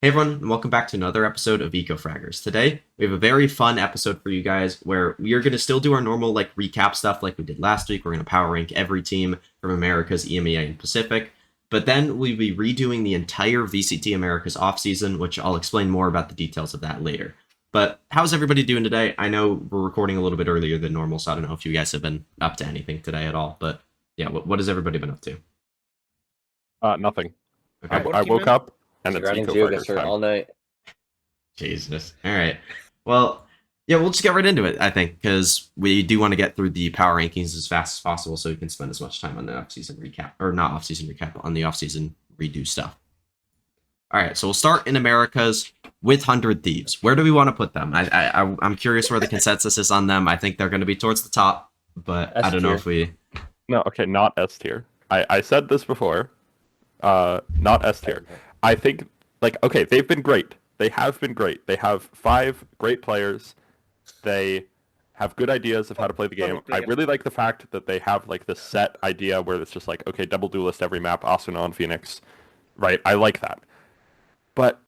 Hey everyone, and welcome back to another episode of Ecofraggers. Today, we have a very fun episode for you guys where we are going to still do our normal recap stuff like we did last week. We're going to power rank every team from Americas, EMEA, and Pacific. But then we'll be redoing the entire VCT Americas offseason, which I'll explain more about the details of that later. But how's everybody doing today? I know we're recording a little bit earlier than normal, so I don't know if you guys have been up to anything today at all. But yeah, what has everybody been up to? Nothing. Okay. I woke up and it's Grinding Ecofraggers Geoguessr time. all night. Jesus. All right. Well, yeah, we'll just get right into it, I think, because we do want to get through the power rankings as fast as possible so we can spend as much time on the offseason recap, or not offseason recap, on the offseason redo stuff. All right, so we'll start in Americas with 100 Thieves. Where do we want to put them? I'm curious where the consensus is on them. I think they're going to be towards the top, but I don't know if we... No, okay, not S tier. I said this before. Not S tier. I think, okay, they've been great. They have been great. They have 5 great players. They have good ideas of how to play the game. I really like the fact that they have this set idea where it's just okay, double duelist every map, Asuna and Phoenix. Right? I like that. But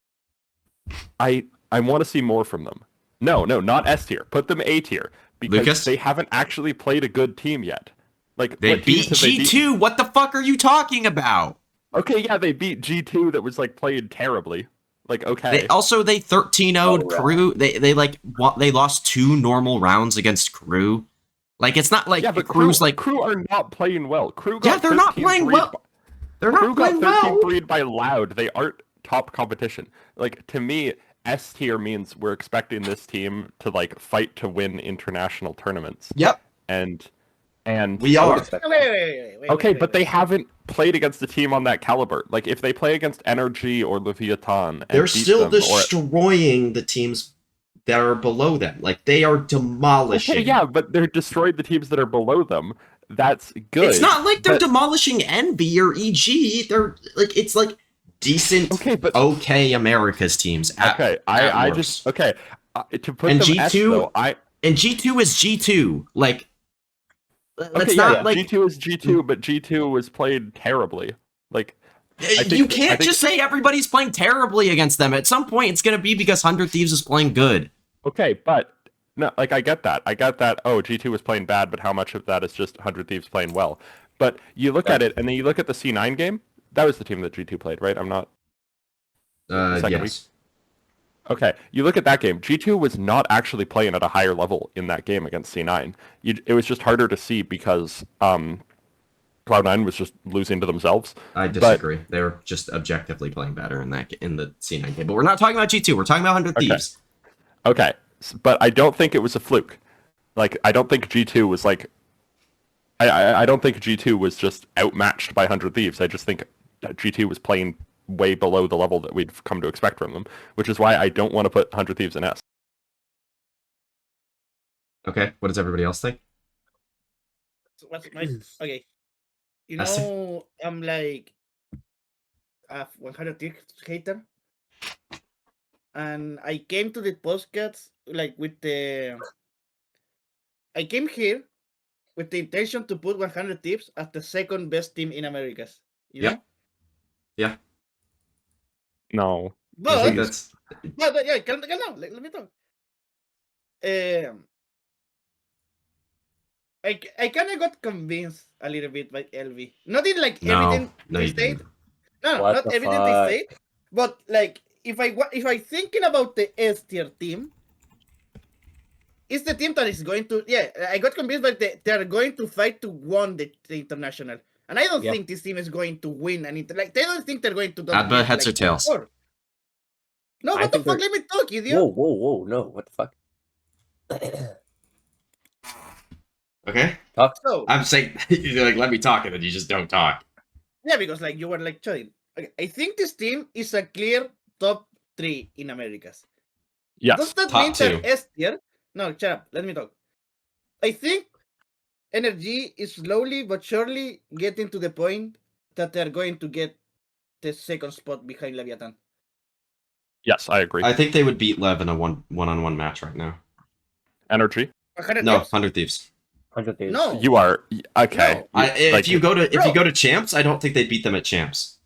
I want to see more from them. No, not S tier. Put them A tier. Because Lucas? They haven't actually played a good team yet. They beat G2! What the fuck are you talking about? Okay, yeah, they beat G2 that was played terribly. Okay. They 13-0'd Crew. They lost 2 normal rounds against Crew. It's not like but Crew's Crew are not playing well. Crew got they're not playing well. They're not playing well. Crew got 13 by Loud. They aren't top competition. To me, S tier means we're expecting this team to fight to win international tournaments. Yep. And we are. Wait, but they haven't played against a team on that caliber. If they play against Energy or Leviathan, they're still destroying the teams that are below them. They are demolishing. Okay, yeah, but they're destroyed the teams that are below them. That's good. It's not like they're demolishing Envy or EG. They're it's decent, okay Americas teams. I just to put and them G2. S, though, and G2 is G2. G2 is G2, but G2 was played terribly. You can't just say everybody's playing terribly against them. At some point, it's going to be because 100 Thieves is playing good. Okay, but no, I get that. Oh, G2 was playing bad, but how much of that is just 100 Thieves playing well? But you look at it, and then you look at the C9 game. That was the team that G2 played, right? I'm not. Yes. Week? Okay, you look at that game. G2 was not actually playing at a higher level in that game against C9. It was just harder to see because Cloud9 was just losing to themselves. I disagree. They were just objectively playing better in the C9 game. But we're not talking about G2. We're talking about 100 Thieves. Okay, but I don't think it was a fluke. I don't think G2 was I don't think G2 was just outmatched by 100 Thieves. I just think G2 was playing way below the level that we'd come to expect from them, which is why I don't want to put 100 Thieves in S. Okay, what does everybody else think? Okay. You know, I'm 100 Thieves hater. And I came to the podcast I came here with the intention to put 100 Thieves as the second best team in Americas. You know? Yeah. No. But that's... yeah, calm down. Let me talk. I kind of got convinced a little bit by LV. Not in everything they said. No, not everything they said. But if I thinking about the S tier team, it's the team that is going to. Yeah, I got convinced that they are going to fight to win the international. And I don't think this team is going to win. And they don't think they're going to. But heads or tails? No, what the fuck? Let me talk, idiot. Whoa, no, what the fuck? Okay. Talk. So, I'm saying you're let me talk, and then you just don't talk. Yeah, because you were chatting. Okay, I think this team is a clear top 3 in Americas. Yes. Does that mean that S tier? No, shut up. Let me talk. I think Energy is slowly but surely getting to the point that they're going to get the second spot behind Leviathan. Yes, I agree. I think they would beat Lev in a one-on-one match right now. Energy? 100 Thieves. 100 Thieves. No. You are okay. No. If you go to champs, I don't think they'd beat them at champs.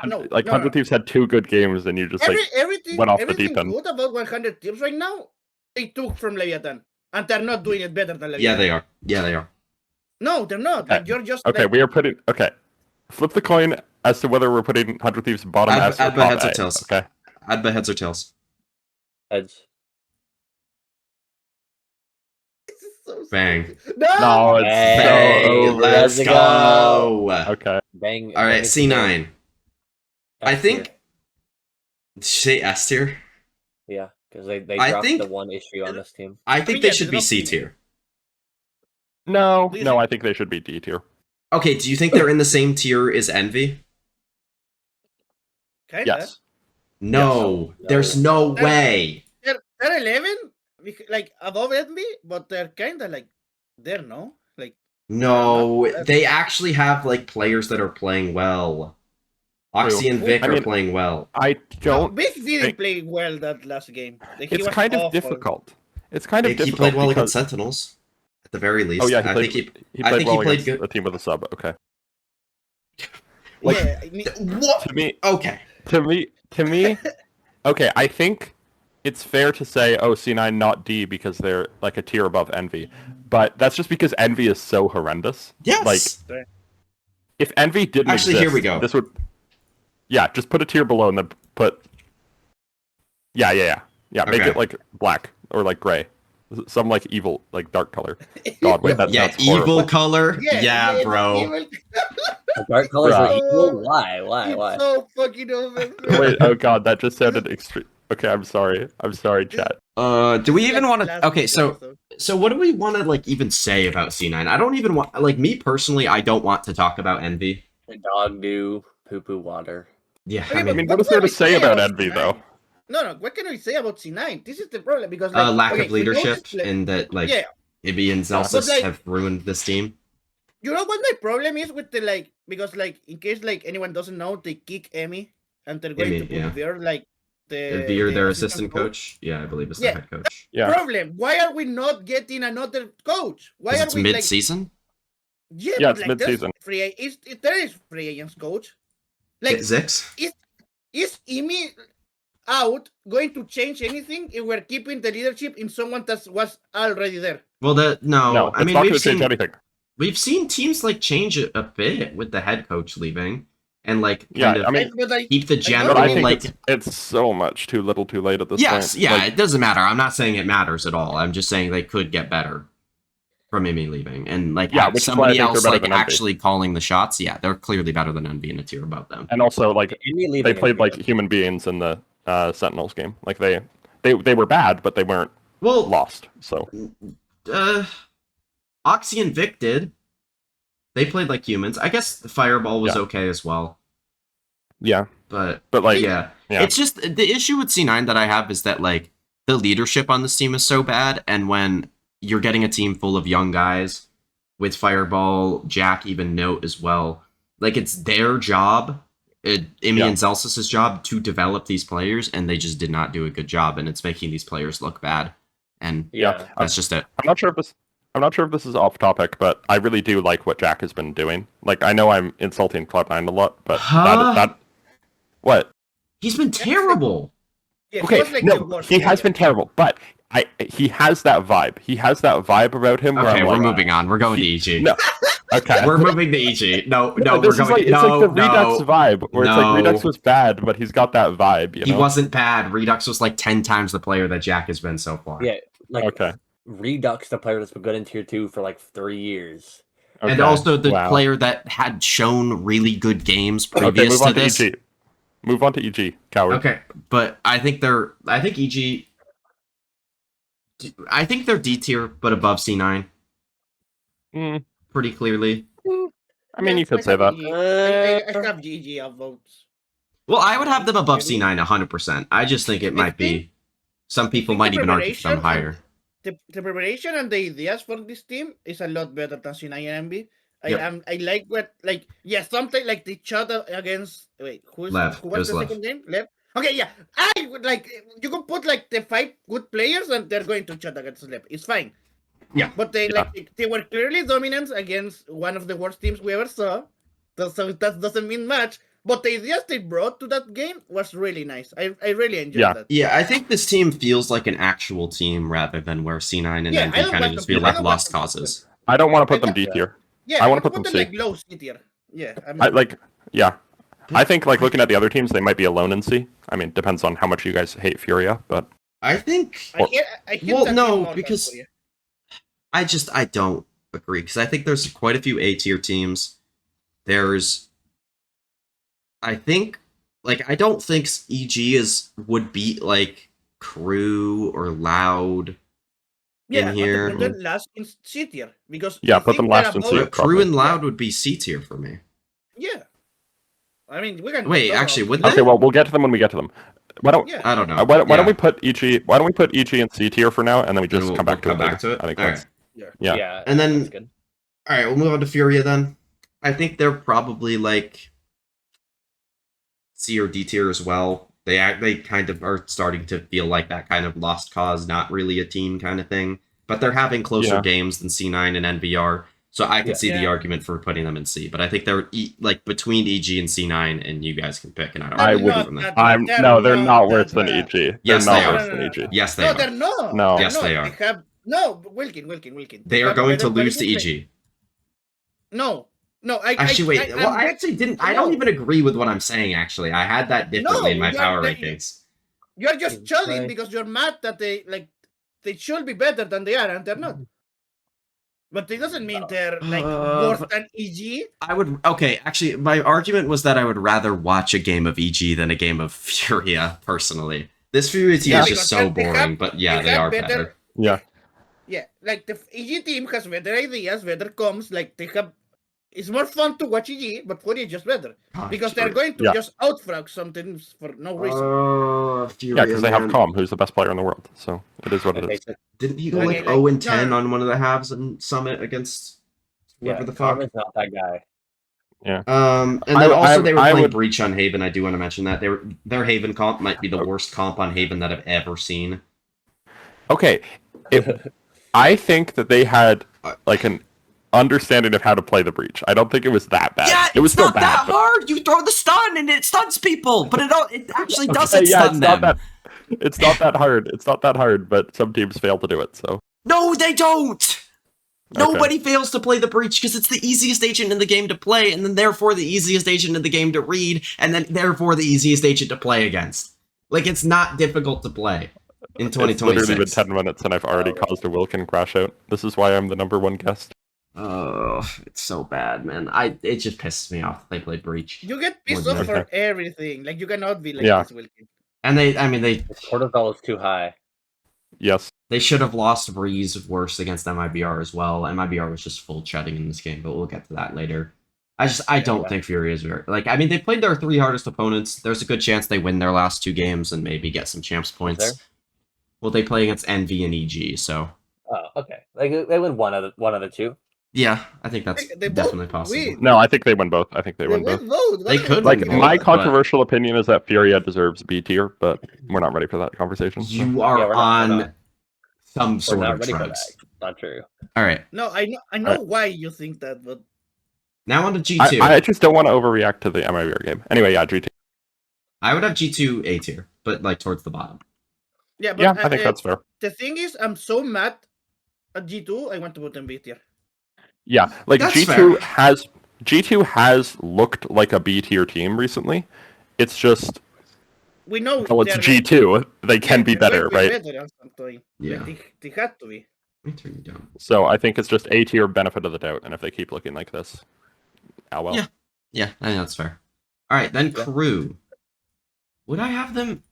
no, like no, 100 no. Thieves had 2 good games, and you just like Everything went off the deep everything end. good about 100 Tips right now, they took from Leviathan, and they're not doing it better than Leviathan. Yeah, they are. Yeah, they are. No, they're not. Like you're just Okay, like, we are putting. Okay, flip the coin as to whether we're putting 100 Thieves bottom S or Adba top heads or A. tails. Okay. Adba heads or tails. Heads. this is so Bang. stupid. No, No, it's Bang. so Bang. over. Let's Let's go. Okay. Bang. All right, bang is the C9. I S think. tier. Did you say S tier? Yeah, because they I dropped think- the one issue on this team. I think mean, they yeah, should they be dropped C Email. tier. No, Do you no, think- I think they should be D tier. Okay, do you think they're in the same tier as Envy? kinda. Yes. No, Yes. there's no They're- way. They're 11, like above Envy, but they're kind of like there. No, like No, Not bad. they actually have like players that are playing well. Oxy and Vic I are mean, playing well. I no, don't. Big didn't think- play well that last game. Like, he It's was kind of awful. difficult. It's kind of He difficult. played well because... against Sentinels, at the very least. Oh yeah, I think he. he I played think well he played against good. a team with a sub. Okay. Like, Yeah, I mean, What? To me, Okay. to me, okay. I think it's fair to say, oh, C9 not D because they're like a tier above Envy, but that's just because Envy is so horrendous. Yes. Like, if Envy didn't Actually, exist, here we go. This would, yeah, just put a tier below and then put, yeah. Make Okay. it like black or like gray, some like evil, like dark color. God, wait, that Yeah, sounds horrible. evil color. Yeah, bro. evil- The dark colors are Oh, equal? Why? It's Why? so fucking over. Wait, oh god, that just sounded extreme. Okay, I'm sorry, chat. Do we even Like want to? last Okay, so episode. what do we want to like even say about C9? I don't even want like me personally. I don't want to talk about Envy. The dog do poo poo water. Yeah, Okay, I I mean, mean, What what is there can to we say say about about Envy C9? though? No, what can we say about C9? This is the problem because like lack okay, of we know leadership this play- and that like yeah, Ibby and Zelsis like- have ruined this team. you know what my problem is with the like because like in case like anyone doesn't know, they kick Emmy and they're going Emmy, to put yeah. Veer like the Veer, their assistant assistant coach. Yeah, I believe is the Yeah. head coach. Yeah, Problem. Why are we not getting another coach? Why Because are it's we like mid-season. yeah, Yeah, but it's like there's mid-season. there is free agents coach. Like Zix. is Emi out going to change anything if we're keeping the leadership in someone that was already there? no, No. I it's mean, not we've going to change seen anything. we've seen teams like change it a bit with the head coach leaving and like Yeah, kind of I mean, But like keep the know, general but I think like. it's so much too little, too late at this Yes, point. yeah, Like, it doesn't matter. I'm not saying it matters at all. I'm just saying they could get better from Amy leaving and like Yeah, have which is why I somebody think they're else better like than Envy. actually calling the shots. Yeah, they're clearly better than Envy and a tier above them. and also like Amy leaving they is played like good. human beings in the Sentinels game. Like they were bad, but they weren't Well, lost. So Oxy and Vic did. They played like humans. I guess the Fireball was Yeah. okay as well. yeah, But like yeah. yeah. It's just the issue with C9 that I have is that like the leadership on this team is so bad, and when you're getting a team full of young guys with Fireball, Jack, even Note as well, like it's their job, Imi Yeah. and Zelsis' job to develop these players, and they just did not do a good job, and it's making these players look bad. And Yeah. that's just it. I'm not sure if this is off topic, but I really do like what Jack has been doing. Like I know I'm insulting Cloud9 a lot, but Huh? that what? He's been terrible. yeah, he Okay, was, like, the no, worst he has player. been terrible, but he has that vibe. He has that vibe about him. Where Okay, I'm we're like, moving on. We're going to EG. No. Okay. We're moving to EG. No, No, we're this is going. like, it's no, like the Redux no. vibe, where it's no. like Redux was bad, but he's got that vibe. You He know? wasn't bad. Redux was like 10 times the player that Jack has been so far. Yeah, like Okay. Redux, the player that's been good in tier 2 for like 3 years. And Okay. also the Wow. player that had shown really good games Okay, previous move to on to this. EG. Move on to EG, coward. Okay, but I think EG. I think they're D tier, but above C9 Mm, pretty clearly. I mean, you could say have that. GG. I have GG of votes. Well, I would have them above C9 100%. I just think it might be. Some people might even argue for them higher. The preparation and the ideas for this team is a lot better than C9 and MB. Yep. I like what like yeah something like the shot against who was Lev. the It was Lev. second game Lev. Okay, yeah, I would like you can put like the 5 good players and they're going to shot against Lev. It's fine. Yeah. But they Yeah. they were clearly dominant against one of the worst teams we ever saw. So that doesn't mean much. But the ideas they brought to that game was really nice. I really enjoyed that. Yeah, I think this team feels like an actual team rather than where C9 and NV kind of just feel like lost causes. I don't want to put them D tier. Yeah, I want to put them C. like low C tier. Yeah, I mean, I think like looking at the other teams, they might be alone in C. I mean, depends on how much you guys hate Furia, but I think. I Well, no, because I don't agree because I think there's quite a few A tier teams. I think, like, I don't think EG would beat like Crew or Loud in here. But then last in C tier because put them last in C. Crew and Loud would be C tier for me. Yeah, I mean we can wait. Actually, would they? Okay, well we'll get to them when we get to them. Why don't I don't know. Why don't we put EG? Why don't we put EG in C tier for now, and then we just come back to it. I think that's yeah. And then that's good. All right, we'll move on to Furia then. I think they're probably like C or D tier as well. They kind of are starting to feel like that kind of lost cause, not really a team kind of thing. But they're having closer games than C9 and NVR, so I could see the argument for putting them in C. But I think they're like between EG and C9, and you guys can pick. And I wouldn't. They're not worse than EG. Yes, they're they not are. worse than EG. Yes, they are. No, they're not. No. Yes, they are. Wilkin. They are going to lose to EG. No. I actually didn't. I don't even agree with what I'm saying. Actually, I had that differently in my power rankings. You're just chilling because you're mad that they should be better than they are, and they're not. But it doesn't mean they're like worse than EG. Actually, my argument was that I would rather watch a game of EG than a game of Furia. Personally, this Furia team is just so boring. But yeah, they are better. Yeah, like the EG team has better ideas, better comms. Like they have. It's more fun to watch EG, but Furia is just better because they're going to just outfrag something for no reason. Furia, because they have Com, who's the best player in the world. So it is what it is. Didn't he go like 0-10 on one of the halves in Summit against whoever the fuck? Com is not that guy. Yeah. And then also they were playing Breach on Haven. I do want to mention that their Haven comp might be the worst comp on Haven that I've ever seen. Okay, I think that they had like an understanding of how to play the Breach. I don't think it was that bad. Yeah, it was still not that hard. You throw the stun and it stuns people, but it actually doesn't stun them. It's not that hard. It's not that hard, but some teams fail to do it. So no, they don't. Nobody fails to play the Breach because it's the easiest agent in the game to play, and then therefore the easiest agent in the game to read, and then therefore the easiest agent to play against. Like, it's not difficult to play in 2026. It's literally been 10 minutes and I've already caused a Wilkin crash out. This is why I'm the #1 guest. Oh, it's so bad, man. It just pisses me off. They play Breach. You get pissed off for everything. Like, you cannot be like this, Wilkin. And the cortisol is too high. Yes. They should have lost Breeze worse against MIBR as well. MIBR was just full chatting in this game, but we'll get to that later. I don't think Fury is very they played their 3 hardest opponents. There's a good chance they win their last 2 games and maybe get some champs points. Well, they play against NV and EG, so. Oh, okay. Like they win one of the 2. Yeah, I think that's definitely possible. Win. No, I think they win both. They win both. They could. Like, my controversial opinion is that Furia deserves B tier, but we're not ready for that conversation. You are on some sort of drugs. Not true. All right. No, I know why you think that, but now on to G2. I just don't want to overreact to the MIBR game. Anyway, yeah, G2. I would have G2 A tier, but like towards the bottom. Yeah, but I think that's fair. The thing is, I'm so mad at G2. I want to put them B tier. Yeah, like that's G2 has looked like a B tier team recently. It's just we know. Well, it's G2. They can be better, right? Yeah, they had to be. Let me turn you down. So I think it's just A tier benefit of the doubt, and if they keep looking like this, well. Yeah, I think that's fair. All right, then Crew. Would I have them?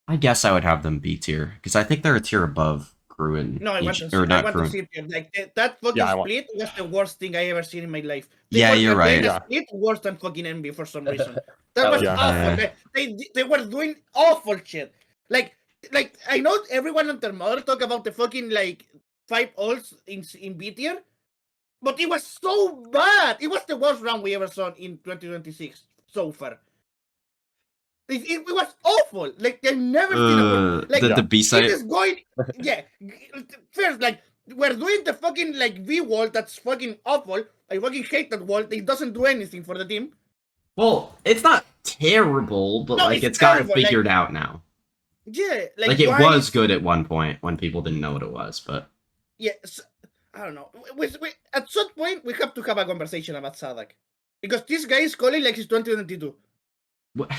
I guess I would have them B tier because I think they're a tier above Crew and no, I want to see them. Like that fucking split was the worst thing I ever seen in my life. You're right. Split worse than fucking NB for some reason. That was awful. They were doing awful shit. Like I know everyone and their mother talk about the fucking 5 ults in B tier, but it was so bad. It was the worst round we ever saw in 2026 so far. It was awful. Like, I've never seen a the B side. It is going, first, we're doing the fucking like V wall that's fucking awful. I fucking hate that wall. It doesn't do anything for the team. Well, it's not terrible, but No, like it's it's gotten terrible, like- figured out now. Yeah, Like it why was is- good at one point when people didn't know what it was, but Yes, I don't know. At some point we have to have a conversation about Sadak because this guy is calling like he's 2022. Let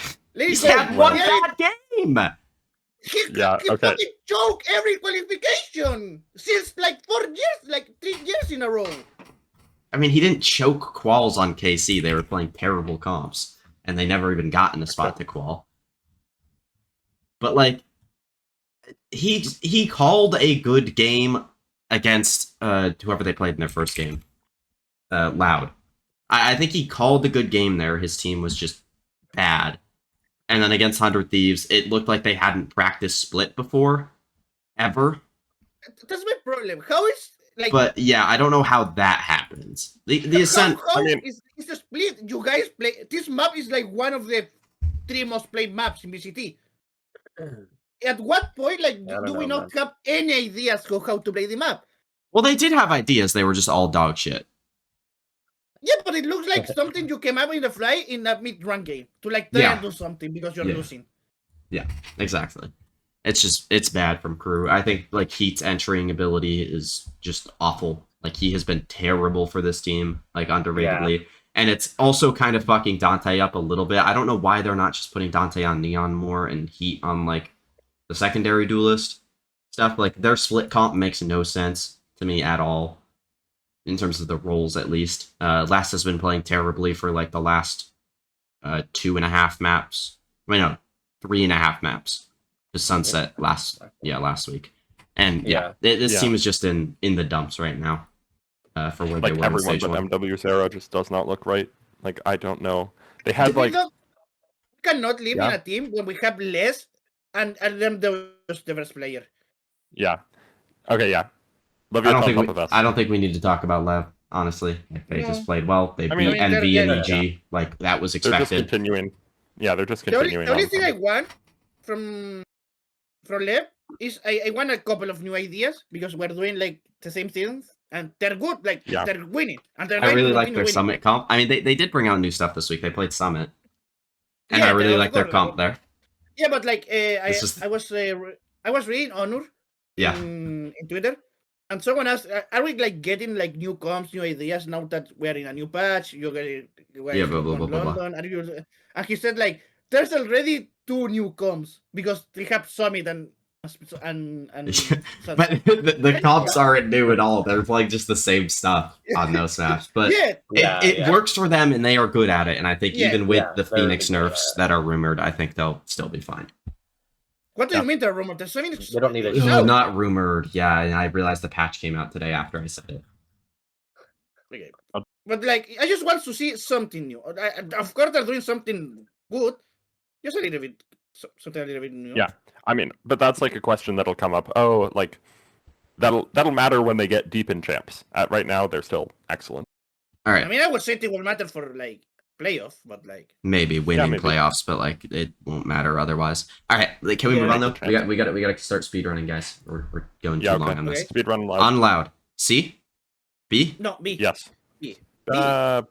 he's it go. had one Yeah, bad game. He Yeah, okay. fucking choke every qualification since like 4 years, like 3 years in a row. I mean, he didn't choke quals on KC. They were playing terrible comps, and they never even got in a spot to qual. But like, he called a good game against whoever they played in their first game, Loud. I think he called a good game there. His team was just bad. And then against 100 Thieves, it looked like they hadn't practiced split before, ever. That's my problem. How is like? But yeah, I don't know how that happens. The Ascent. How I mean- is a split? You guys play this map is like one of the 3 most played maps in VCT. At what point, like, I don't do we know, not have any ideas of how to play the map? Well, they did have ideas. They were just all dog shit. Yeah, but it looks like something you came up in the fly in a mid-run game to like try Yeah. and do something because you're Yeah. losing. Exactly. It's bad from Crew. I think like Heat's entering ability is just awful. Like he has been terrible for this team, like underratedly. And it's also kind of fucking Dante up a little bit. I don't know why they're not just putting Dante on Neon more and Heat on like the secondary duelist stuff. Like their split comp makes no sense to me at all. In terms of the roles, at least. Last has been playing terribly for like the last 2.5 maps. Wait, no, 3.5 maps. The Sunset last week. And this team is just in the dumps right now. For where they Like were in everyone stage but one. MW0 just does not look right. Like I don't know. They had We like cannot live Yeah. in a team when we have less and them the best player. yeah. Okay, yeah. I Leviathan don't top of us. think we need to talk about Lev, honestly. They No. just played well. They I beat mean, NV they're- and EG. Like that was They're just expected. continuing. Yeah, they're just The only, continuing. the only on thing I want from Lev is I want a couple of new ideas because we're doing like the same things and they're good. Like Yeah. they're winning and they're I going really to like continue their winning. Summit comp. I mean, they did bring out new stuff this week. They played Summit. And Yeah, I really of like their course. comp there. Yeah, but like This is- I was reading Honor Yeah. in Twitter, and someone asked, "Are we like getting like new comps, new ideas now that we're in a new patch? You're getting Yeah, blah, blah, blah, blah, blah. London." Are you? And he said like, "There's already 2 new comps because they have Summit and But the comps aren't new at all. They're playing just the same stuff on those maps. But yeah, it works for them and they are good at it. And I think Yeah. even with Yeah, the they're Phoenix really good nerfs at it. that are rumored, I think they'll still be fine. What do Yeah. you mean they're rumored? There's Summit. They don't need it. No. Not rumored. Yeah, and I realized the patch came out today after I said it. Okay. But like, I just want to see something new. Of course, they're doing something good. Just a little bit, something a little bit new. Yeah. I mean, but that's like a question that'll come up. Oh, like that'll matter when they get deep in champs. Right now, they're still excellent. All right. I mean, I would say it will matter for like playoff, but like Maybe winning maybe. playoffs, but like it won't matter otherwise. All right, like, can we Yeah, move on like though? the We got to start speedrunning, guys. We're going too Yeah, long okay. on this. Okay. Speedrun loud. On loud. C, B. no B. Yes. B.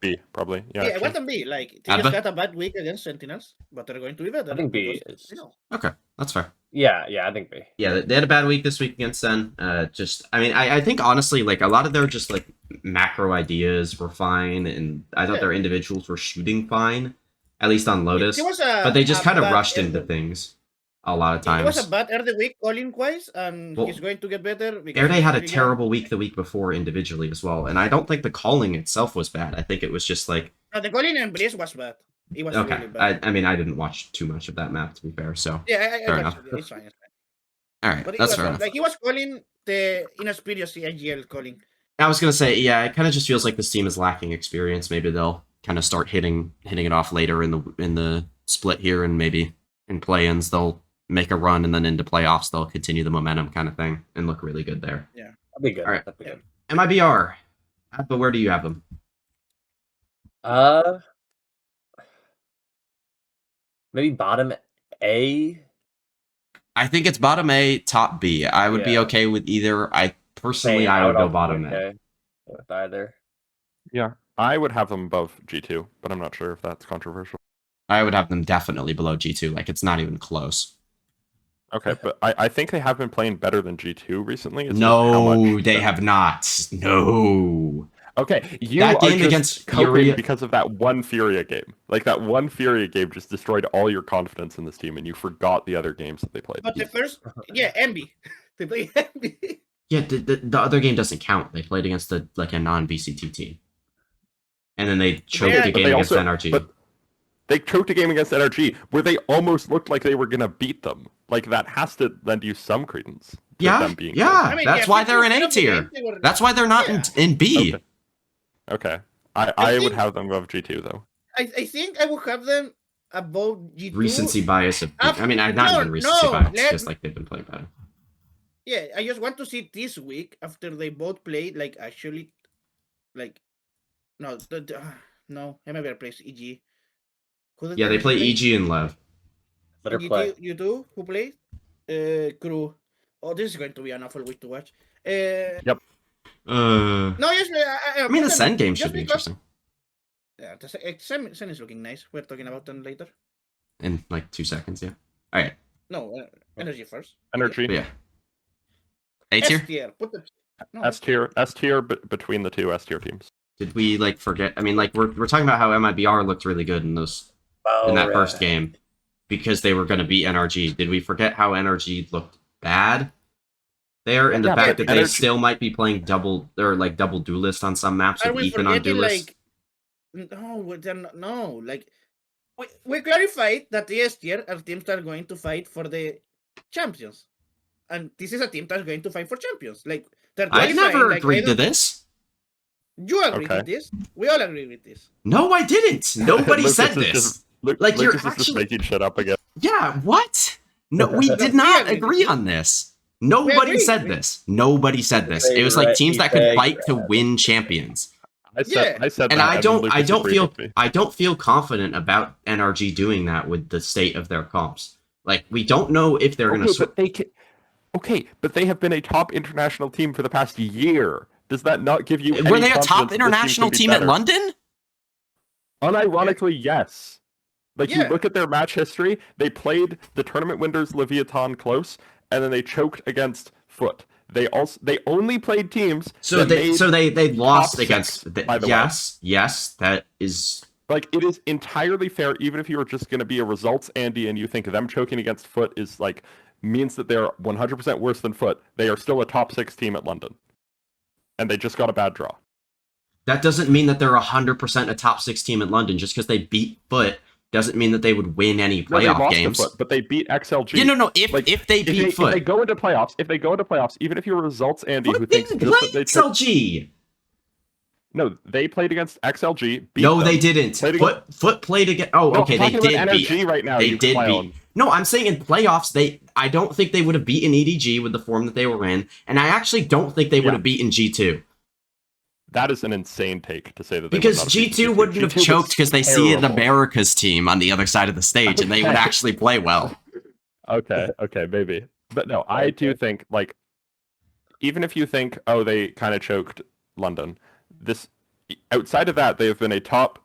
B probably. Yeah. Yeah, I actually. want them B. Like they Adva? just had a bad week against Sentinels, but they're going to be better. I think B because, is- you know. Okay, that's fair. Yeah, I think B. Yeah, they had a bad week this week against Sen. I mean, I think honestly, like a lot of their just like macro ideas were fine, and I thought Yeah. their individuals were shooting fine, at least on Lotus. It was But they just kind of bad rushed into early- things a lot of It was times. a bad early week calling wise, and Well, he's going to get better. because Erde had a he's terrible week the week before individually as well, and I don't think the calling itself was bad. I think it was just like No, the calling and Blaze was bad. It was okay. really bad. I mean, I didn't watch too much of that map to be fair. So Yeah, fair I enough. watched it. It's fine. It's fine. all right, But it that's was fair bad. enough. Like he was calling the inexperienced IGL calling. I was gonna say, yeah, it kind of just feels like this team is lacking experience. Maybe they'll kind of start hitting it off later in the split here, and maybe in play-ins they'll make a run, and then into playoffs they'll continue the momentum kind of thing and look really good there. That'd be good. All right. That'd be good. MIBR, but where do you have them? Maybe bottom A. I think it's bottom A, top B. I would be Yeah. okay with either. I Personally, I would go bottom mid. Okay with either. Yeah, I would have them above G2, but I'm not sure if that's controversial. I would have them definitely below G2. Like, it's not even close. Okay, but I think they have been playing better than G2 recently. It's No, they have not. No. Okay, you That are game just against coping Furia because of that one Furia game. Like, that one Furia game just destroyed all your confidence in this team, and you forgot the other games that they played. But the first, MB. They play MB. Yeah, the other game doesn't count. They played against a non-VCT team. And then they choked the game against NRG. But they choked a game against NRG where they almost looked like they were going to beat them. Like, that has to lend you some credence. Them being good. I mean, that's why they're in A tier. That's why they're not in B. Okay. I would have them above G2, though. I think I would have them above G2. Recency bias. I mean, not even recency bias, just like they've been playing better. Yeah, I just want to see this week after they both played, like, actually, like, no, MBR plays EG. Yeah, they play EG and Lev. Better play. You do? Who plays? Crew. Oh, this is going to be an awful week to watch. Yep. No, yes. I mean, the Sen game should be interesting. Yeah, Sen is looking nice. We're talking about them later. In like 2 seconds, yeah. All right. No, energy first. Energy. Yeah. A tier? S tier between the two S tier teams. Did we like forget? I mean, like we're talking about how MIBR looked really good in that first game because they were going to beat NRG. Did we forget how NRG looked bad there, and the fact that they still might be playing double duelist on some maps with Ethan on duelist? No. Like we clarified that the S tier are teams that are going to fight for the champions. And this is a team that's going to fight for champions. Like I never agreed to this. You agreed with this. We all agree with this. No, I didn't. Nobody said this. Like you're actually just making shit up again. Yeah, what? No, we did not agree on this. Nobody said this. Nobody said this. It was like teams that could fight to win champions. I said and that. I don't feel confident about NRG doing that with the state of their comps. Like we don't know if they're going to. Okay, but they have been a top international team for the past year. Does that not give you? Were they a top international team at London? Unironically, yes. Like you look at their match history, they played the tournament winners Leviathan close, and then they choked against Foot. They only played teams. So they lost against. Yes, that is. Like it is entirely fair, even if you were just going to be a results Andy, and you think them choking against Foot is like means that they're 100% worse than Foot. They are still a top 6 team at London. And they just got a bad draw. That doesn't mean that they're 100% a top 6 team at London. Just because they beat Foot doesn't mean that they would win any playoff games. Foot, but they beat XLG. Yeah, no. If they beat Foot, if they go into playoffs, even if you're results Andy, Foot who thinks just that they XLG. No, they played against XLG. No, they didn't. Foot played against. Oh, no, okay, they did beat. Right now, they did beat. No, I'm saying in playoffs, I don't think they would have beaten EDG with the form that they were in, and I actually don't think they would have beaten G2. That is an insane take to say that they because G2 wouldn't have choked because they see an Americas team on the other side of the stage, and they would actually play well. Okay, maybe. But no, I do think, like, even if you think, oh, they kind of choked London, outside of that, they have been a top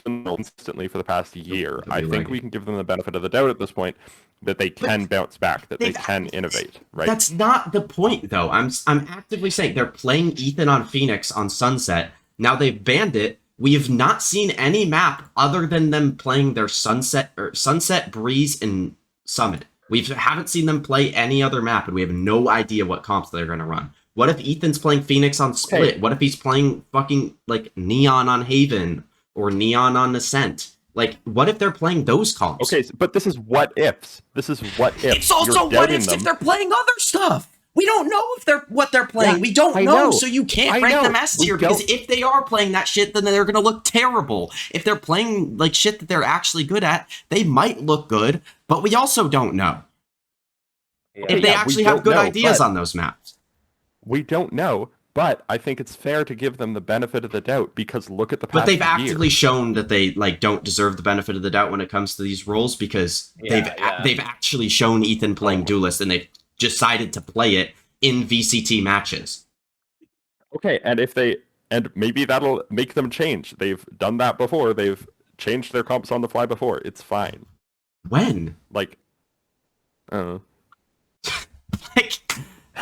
consistently for the past year. I think we can give them the benefit of the doubt at this point that they can bounce back, that they can innovate, right? That's not the point, though. I'm actively saying they're playing Ethan on Phoenix on Sunset. Now they've banned it. We have not seen any map other than them playing their Sunset, Breeze, and Summit. We haven't seen them play any other map, and we have no idea what comps they're going to run. What if Ethan's playing Phoenix on Split? Okay. What if he's playing fucking, like, Neon on Haven or Neon on Ascent? Like, what if they're playing those comps? Okay, but this is what ifs. It's also what ifs if they're playing other stuff. We don't know what they're playing. Yeah, we don't know, so you can't rank them S tier because if they are playing that shit, then they're gonna look terrible. If they're playing like shit that they're actually good at, they might look good, but we also don't know if they actually have good ideas on those maps. We don't know, but I think it's fair to give them the benefit of the doubt because look at the past But they've actively shown that they don't deserve the benefit of the doubt when it comes to these roles because they've actually shown Ethan playing Duelist and they've decided to play it in VCT matches. Okay, and maybe that'll make them change. They've done that before. They've changed their comps on the fly before. It's fine. When? Like, I don't know.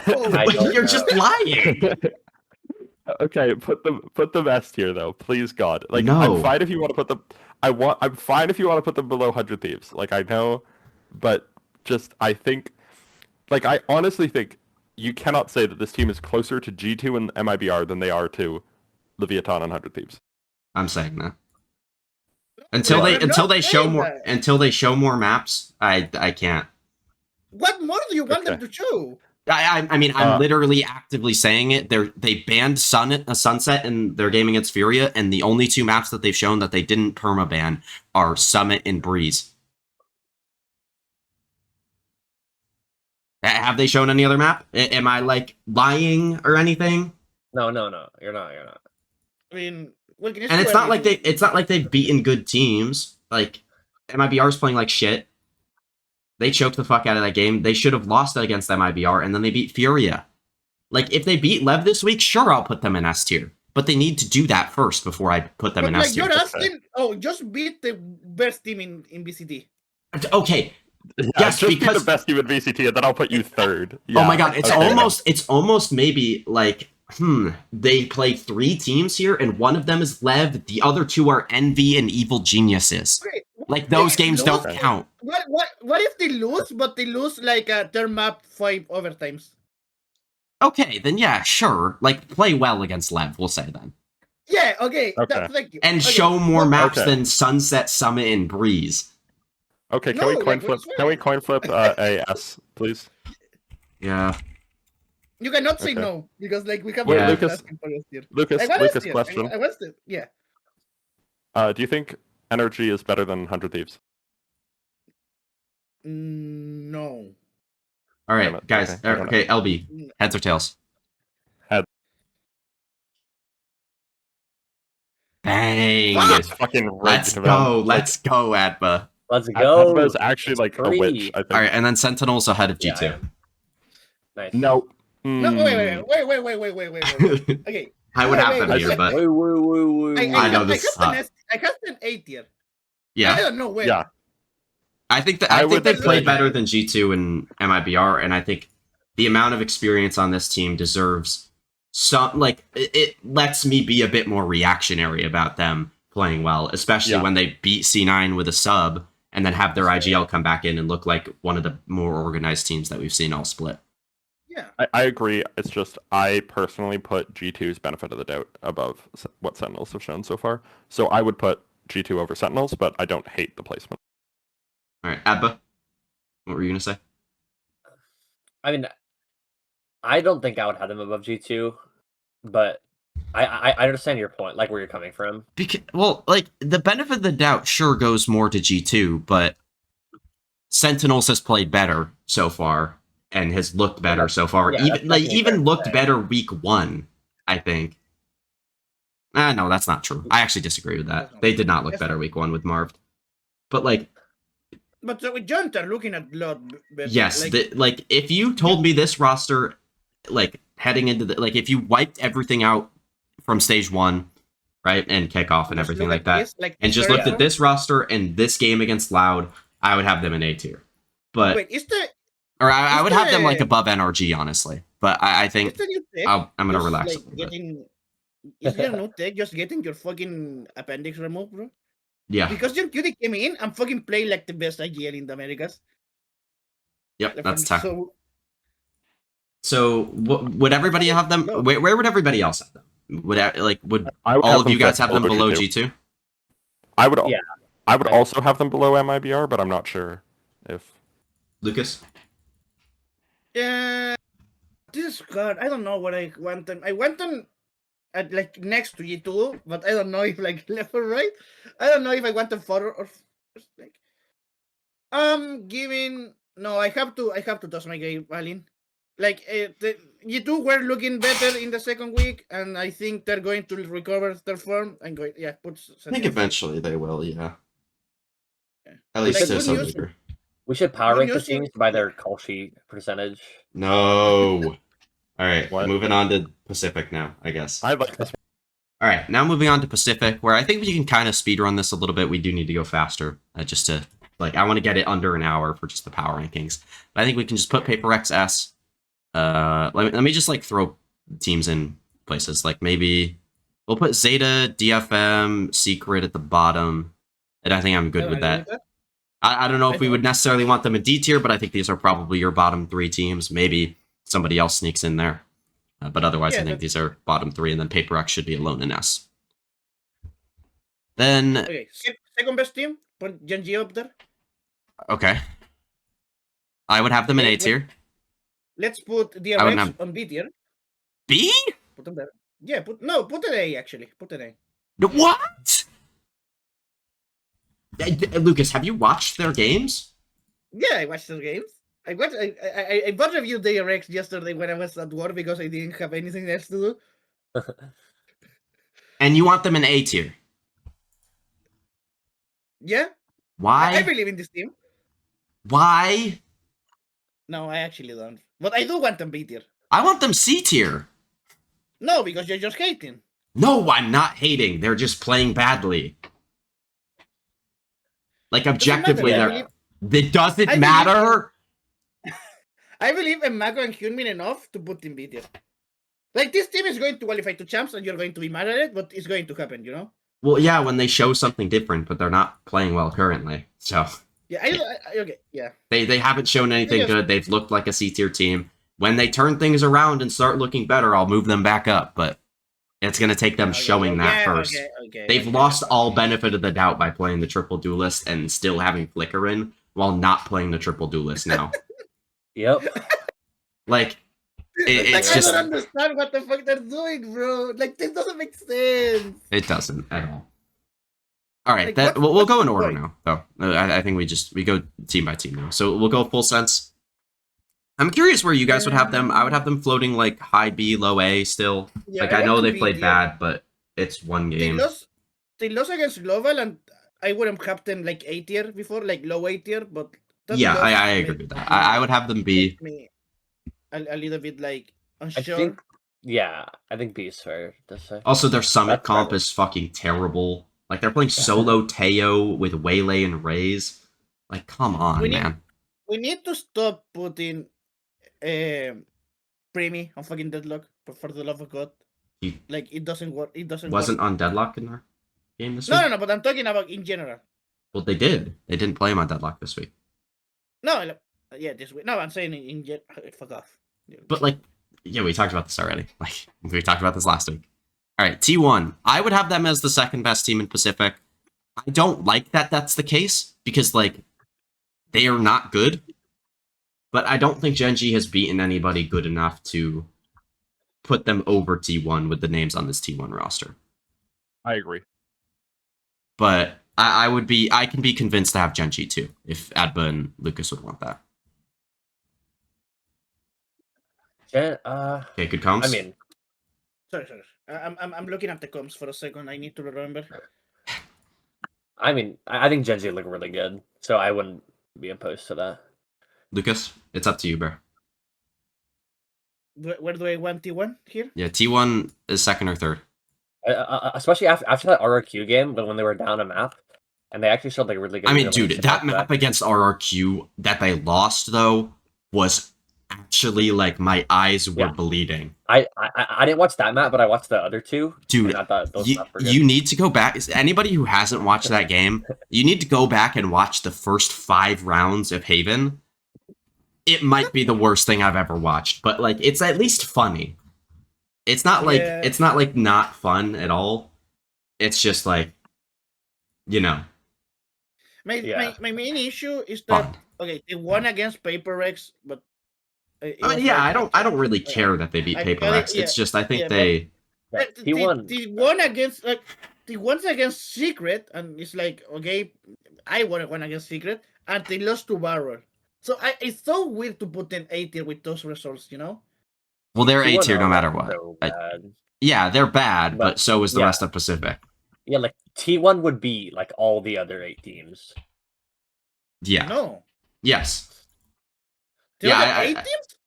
Like, don't you're know. just lying. Okay, put them S tier though, please God. Like, No. I'm fine if you want to put them. I'm fine if you want to put them below 100 Thieves. Like, I know, but just I think, like, I honestly think you cannot say that this team is closer to G2 and MIBR than they are to Leviathan and 100 Thieves. I'm saying that. Until I'm not they show saying more that. until they show more maps, I can't. What more do you want them Okay. to show? I mean, I'm literally actively saying it. They banned Sunset in their game against Furia, and the only two maps that they've shown that they didn't permaban are Summit and Breeze. Have they shown any other map? Am I like lying or anything? No, you're not. I mean, well, And it's not like they've beaten good teams. Like MIBR's playing like shit. They choked the fuck out of that game. They should have lost it against MIBR, and then they beat Furia. Like, if they beat Lev this week, sure, I'll put them in S tier. But they need to do that first before I put them in S tier. You're asking, just beat the best team in VCT. Okay. Yeah, Yes, just because be the best team in VCT, and then I'll put you third. oh my god, okay. it's almost maybe like they play 3 teams here, and one of them is Lev, the other 2 are Envy and Evil Geniuses. Okay. Like, those games don't count. What if they lose, but they lose like their map 5 overtimes? Okay, then yeah, sure. Like, play well against Lev, we'll say then. Yeah, okay. Okay. Thank you. And Okay. show more maps Okay. than Sunset, Summit, and Breeze. Okay, can No, we coin like, flip? what's Can we coin flip AS, please? Yeah. You cannot say Okay. no because like we have Wait, been Lucas- asking for S tier. Lucas, I want Lucas S tier. question. I want S tier. Yeah. Do you think Energy is better than 100 Thieves? No. All right, Damn it. guys. Okay, I don't Okay, LB. Heads or tails? Head. Bang! It's fucking rigged, Let's man. go. Let's go, Adba. Let's go. Adba is actually like a Free. witch, I think. All right, and then Sentinel's ahead of Yeah, G2. I am. Nice. No. No, wait. Okay. How would Wait, happen wait, here, Wait, but wait. I know this is hot. I have an A tier. I yeah, don't know where. Yeah. I think I they would play say- better than G2 and MIBR, and I think the amount of experience on this team deserves some. Like, it lets me be a bit more reactionary about them playing well, especially Yeah. when they beat C9 with a sub and then have their IGL come back in and look like one of the more organized teams that we've seen all split. Yeah. I agree. It's just I personally put G2's benefit of the doubt above what Sentinels have shown so far. So I would put G2 over Sentinels, but I don't hate the placement. All right, Abba, what were you gonna say? I mean, I don't think I would have them above G2, but I understand your point, like where you're coming from. Because, well, like, the benefit of the doubt sure goes more to G2, but Sentinels has played better so far and has looked better so far. Yeah, that's definitely fair Even to looked say. better week 1, I think. No, that's not true. I actually disagree with that. They did not look better week 1 with Marv. But, like, But with John, they're looking at a lot better. yes, Like, if you told me this roster, like, heading into the, like, if you wiped everything out from stage 1, right, and kickoff and just everything look like at that, this, like, and just third looked at one. this roster and this game against Loud, I would have them in A tier. But Wait, is the or I is would have them like the- above NRG, honestly. But I is think the new tech I'm gonna just, relax like, a little bit. Is there no tech just getting your fucking appendix removed, bro? Yeah, Because your cutie came in and fucking played like the best IGL in the Americas. yep, Like, that's tough. So Would everybody have them? No. Where would everybody else have them? Would I would all have of you them guys have them below G2. G2? I would. Yeah. I would also have them below MIBR, but I'm not sure if. Lucas? yeah, this is God. I don't know what I want them. I want them at like next to G2, but I don't know if like left or right. I don't know if I want them further or like. Giving no, I have to toss my game, Valin. Like the G2 were looking better in the second week, and I think they're going to recover their form and go. Yeah, put. I think eventually they will. Yeah. Yeah. At least Like, to good some news- degree. We should power Good rank the news for- teams by their call sheet percentage. No. All right, What? moving on to Pacific now, I guess. I like this. All right, now moving on to Pacific, where I think we can kind of speedrun this a little bit. We do need to go faster, just to, like, I want to get it under an hour for just the power rankings. But I think we can just put Paper X S. Let me just, like, throw teams in places. Like, maybe we'll put Zeta, DFM, Secret at the bottom. And I think I'm good with that. I don't know if we would necessarily want them in D tier, but I think these are probably your bottom 3 teams. Maybe somebody else sneaks in there. But otherwise, I think these are bottom 3, and then Paper X should be alone in S. Then... Okay, second best team, put Gen G up there. Okay. I would have them in A tier. Let's put DRX on B tier. B? Put them there. Yeah, put an A, actually. Put an A. What? Lucas, have you watched their games? Yeah, I watched their games. I bought reviewed DRX yesterday when I was at work because I didn't have anything else to do. And you want them in A tier? Yeah. Why? I believe in this team. Why? No, I actually don't. But I do want them B tier. I want them C tier. No, because you're just hating. No, I'm not hating. They're just playing badly. Like, objectively, it doesn't matter. I believe in Mako and Hyunmin enough to put in B tier. Like, this team is going to qualify to champs and you're going to be mad at it, but it's going to happen, you know? Well, yeah, when they show something different, but they're not playing well currently. So... Yeah, okay, yeah. They haven't shown anything good. They've looked like a C tier team. When they turn things around and start looking better, I'll move them back up. But it's going to take them showing that first. They've lost all benefit of the doubt by playing the triple duelist and still having Flicker in while not playing the triple duelist now. Yep. Like, it's just... I don't understand what the fuck they're doing, bro. Like, this doesn't make sense. It doesn't at all. All right, like, we'll go in order now, though. I think we go team by team now. So we'll go full sense. I'm curious where you guys would have them. I would have them floating like high B, low A still. Yeah, like I know they played bad, but it's one game. They lost against Global, and I wouldn't have them like A tier before, like low A tier. But yeah, I agree with that. I would have them B. A little bit like unsure. I think B is fair to say. Also, their summit comp is fucking terrible. Like, they're playing solo Teo with Waylay and Raze. Like, come on, man. We need to stop putting Premi on fucking Deadlock, but for the love of God. Like, it doesn't work. It doesn't Wasn't work. on Deadlock in our game this week? No, but I'm talking about in general. Well, they did. They didn't play him on Deadlock this week. No, yeah, this week. No, I'm saying in general. Fuck off. But, like, yeah, we talked about this already. Like, we talked about this last week. All right, T1. I would have them as the second best team in Pacific. I don't like that that's the case, because, like, they are not good. But I don't think Gen G has beaten anybody good enough to put them over T1 with the names on this T1 roster. I agree. But I can be convinced to have Gen G too, if Adba and Lucas would want that. Okay, good comms. I mean, sorry. I'm looking at the comms for a second. I need to remember. I mean, I think Gen Z look really good, so I wouldn't be opposed to that. Lucas, it's up to you, bro. Where do I want T1 here? Yeah, T1 is second or third. Especially after that RRQ game, but when they were down a map, and they actually showed like really good. I mean, dude, that map against RRQ that they lost though was actually like my eyes were bleeding. I didn't watch that map, but I watched the other two. Dude, I thought those maps were good. You need to go back. Anybody who hasn't watched that game, you need to go back and watch the first 5 rounds of Haven. It might be the worst thing I've ever watched, but like it's at least funny. It's not like it's not like not fun at all. It's just like, you know. My main issue is that okay, they won against Paper X, but I mean, yeah, I don't really care that they beat Paper X. It's just I think they won. They won against against Secret, and it's like okay, I won against Secret, and they lost to Barrel. So it's so weird to put in A tier with those results, you know. Well, they're A tier no matter what. So yeah, they're bad, but so is the rest of Pacific. Yeah, like T1 would be like all the other 8 teams. Yeah. No. Yes. There are 8 teams?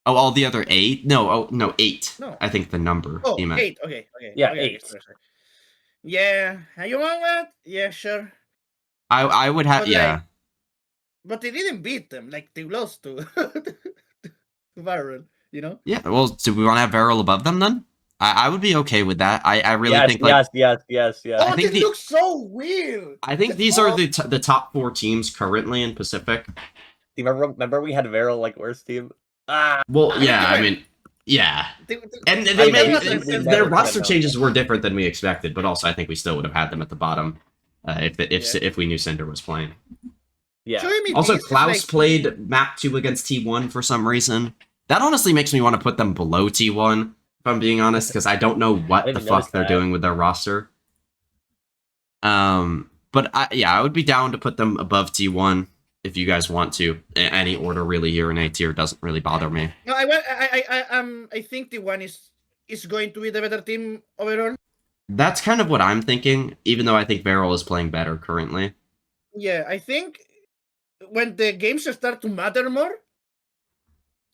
Oh, all the other 8? No, no, 8. No. I think the number. Oh, you meant. 8. Okay. Yeah, okay, 8. sorry. Yeah, you want what? Yeah, sure. I would have, But, yeah. like, but they didn't beat them. Like, they lost to Valorant, you know? Yeah, well, do we want to have Varel above them then? I would be okay with that. I really Yes, think, like, yes. Oh, I think this looks so weird. I think these are the top 4 teams currently in Pacific. Do you remember we had Varel like worst team? Well, yeah, I mean, yeah. And I mean, their never roster could've changes were different than we expected, but also I think we still would have had them at the bottom if we knew Cinder was playing. Yeah. Also, Klaus played map 2 against T1 for some reason. That honestly makes me want to put them below T1, if I'm being honest, because I don't know what the fuck they're doing with their roster. But I would be down to put them above T1 if you guys want to. Any order really here in A tier doesn't really bother me. No, I think T1 is going to be the better team overall. That's kind of what I'm thinking, even though I think Varel is playing better currently. Yeah, I think when the games start to matter more,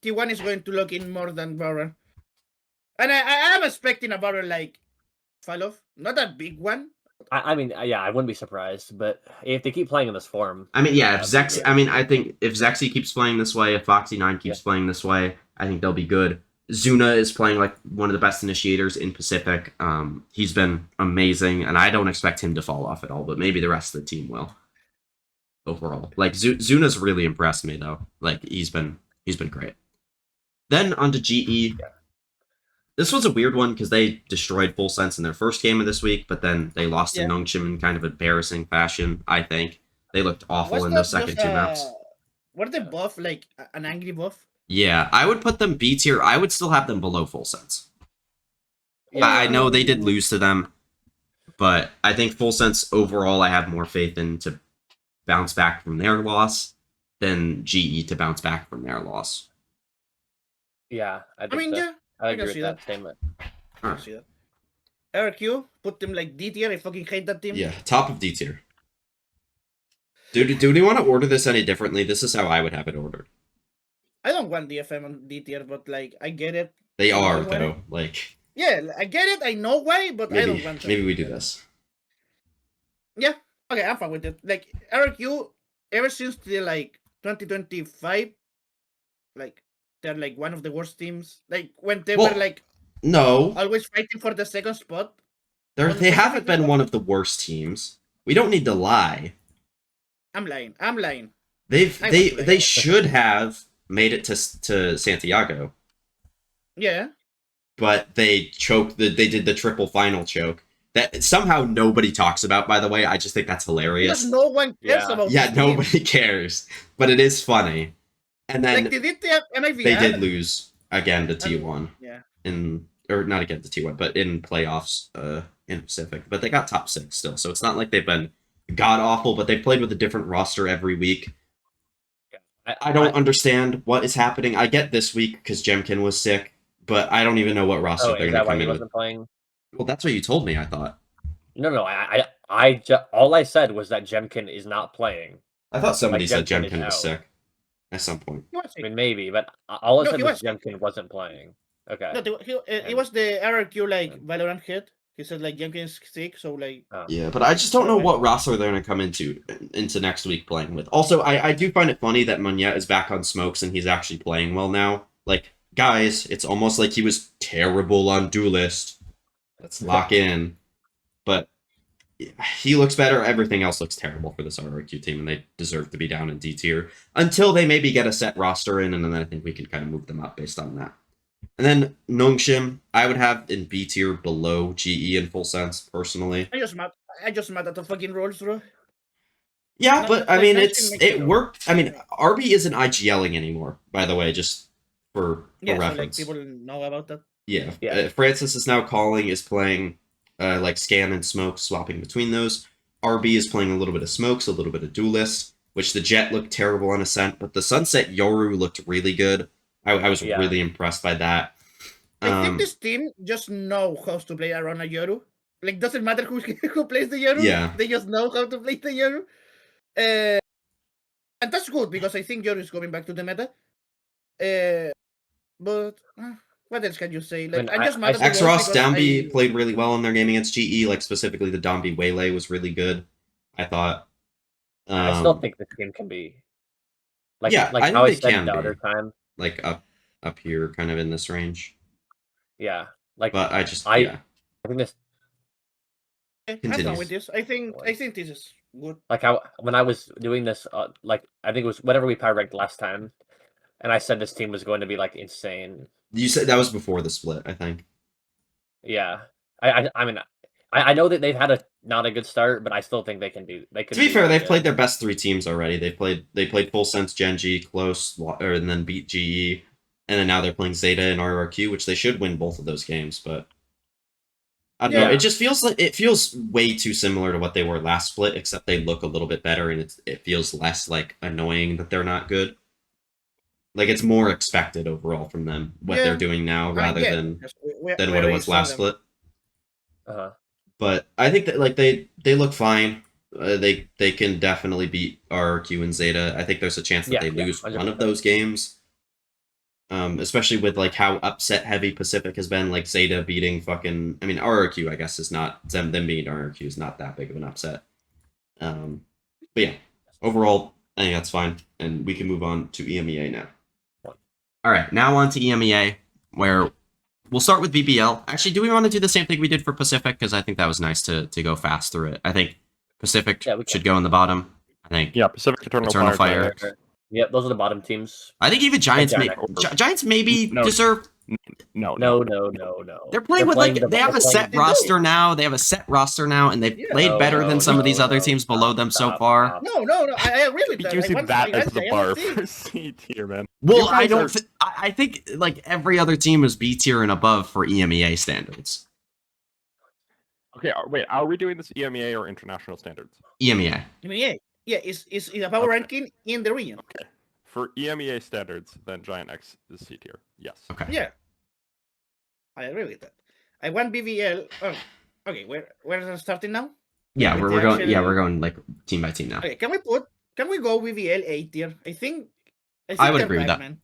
T1 is going to lock in more than Valorant. And I am expecting a Valorant like fall off. Not a big one. I mean, yeah, I wouldn't be surprised, but if they keep playing in this form, I mean, yeah, if Zex, I mean, I think if Zexy keeps playing this way, if Foxy9 keeps playing this way, I think they'll be good. Zuna is playing like one of the best initiators in Pacific. He's been amazing, and I don't expect him to fall off at all, but maybe the rest of the team will. Overall, like Zuna's really impressed me though. Like he's been great. Then onto GE. Yeah. This was a weird one because they destroyed Full Sense in their first game of this week, but then they lost to Nongshim in kind of embarrassing fashion, I think. They looked awful in those second 2 maps. Were they buff, like an angry buff? Yeah, I would put them B tier. I would still have them below Full Sense. Yeah. I know they did lose to them, but I think Full Sense overall I have more faith in to bounce back from their loss than GE to bounce back from their loss. Yeah, I mean, yeah. I agree with that statement. I see that. RQ, put them like D tier. I fucking hate that team. Yeah, top of D tier. Do we want to order this any differently? This is how I would have it ordered. I don't want DFM on D tier, but like I get it. They are though. Like. Yeah, I get it. I know why, but I don't want to. Maybe we do this. Yeah. Okay, I'm fine with it. Like RQ, ever since the like 2025, like they're like one of the worst teams. Like when they were like always fighting for the second spot. They haven't been one of the worst teams. We don't need to lie. I'm lying. They should have made it to Santiago. Yeah. But they choked. They did the triple final choke. That somehow nobody talks about, by the way. I just think that's hilarious. Because no one cares about Yeah, nobody cares. But it is funny. And then like, they did lose again to T1. Yeah. Or not again to T1, but in playoffs in Pacific. But they got top 6 still, so it's not like they've been god-awful, but they played with a different roster every week. I don't understand what is happening. I get this week because Jemkin was sick, but I don't even know what roster they're going to come in with. Playing? Well, that's what you told me, I thought. No, all I said was that Jemkin is not playing. I thought somebody said Jemkin was sick at some point. I mean, maybe, but all I said was Jemkin wasn't playing. Okay. No, it was the RQ like Valorant hit. He said like Jemkin's sick, so like. Yeah, but I just don't know what roster they're gonna come into next week playing with. Also, I do find it funny that Monette is back on smokes and he's actually playing well now. Like, guys, it's almost like he was terrible on Duelist. Let's lock in. But he looks better. Everything else looks terrible for this RRQ team, and they deserve to be down in D tier until they maybe get a set roster in, and then I think we can kind of move them up based on that. And then Nongshim, I would have in B tier below GE in Full Sense, personally. I just mad at the fucking rolls, bro. Yeah, but I mean, it worked. I mean, RB isn't IGLing anymore, by the way, just for reference. So, like, people know about that. Yeah. Francis is now is playing like Scan and Smoke, swapping between those. RB is playing a little bit of Smokes, a little bit of Duelist, which the Jet looked terrible on Ascent, but the Sunset Yoru looked really good. I was really impressed by that. I think this team just know how to play around a Yoru. Like, doesn't matter who plays the Yoru. Yeah. They just know how to play the Yoru. And that's good, because I think Yoru is going back to the meta. but what else can you say? I mean, Like, I'm just I mad at the X Wolves Ross because Downbeat played really well in their game against GE. Like specifically, the Downbeat Waylay was really good. I thought. I still think this team can be like yeah, I how I think they said can the be other time. like up here, kind of in this range. Yeah, like But I just I think this I'm fine continues. with this. I think this is good. like how when I was doing this, like I think it was whatever we power ranked last time, and I said this team was going to be like insane. You said that was before the split, I think. Yeah, I mean, I know that they've had not a good start, but I still think they can be. They could. To be fair, really they've good. played their best 3 teams already. They played Full Sense, Genji, close, and then beat GE, and then now they're playing Zeta and RRQ, which they should win both of those games. But I don't know. Yeah. It just feels like it feels way too similar to what they were last split, except they look a little bit better, and it feels less like annoying that they're not good. Like it's more expected overall from them what Yeah. they're doing now rather than because what it was last split. Uh-huh. But I think that like they look fine. They can definitely beat RRQ and Zeta. I think there's a chance that they lose 100%. one of those games. Especially with like how upset heavy Pacific has been, like Zeta beating fucking. I mean RRQ, I guess is not them beating RRQ is not that big of an upset. But yeah, overall, I think that's fine, and we can move on to EMEA now. All right, now on to EMEA, where we'll start with BBL. Actually, do we want to do the same thing we did for Pacific? Because I think that was nice to go fast through it. I think Pacific should go in the bottom. I think Pacific Eternal Fire. Yep, those are the bottom teams. I think even Giants Giants maybe deserve. No. They're playing with they have a set roster now. They have a set roster now, and they've played better than some of these other teams below them so far. No. I agree with that. Using that as the bar for C tier, man. Well, I don't. I think like every other team is B tier and above for EMEA standards. Okay, wait. Are we doing this EMEA or international standards? EMEA. EMEA. Yeah, it's a power ranking in the region. Okay. For EMEA standards, then Giant X is C tier. Yes. Okay. Yeah. I agree with that. I want BBL. Oh, okay, we're starting now? Yeah, we're going. Yeah, we're going like team by team now. Okay, can we go BBL A tier? I think I would agree with that. Man.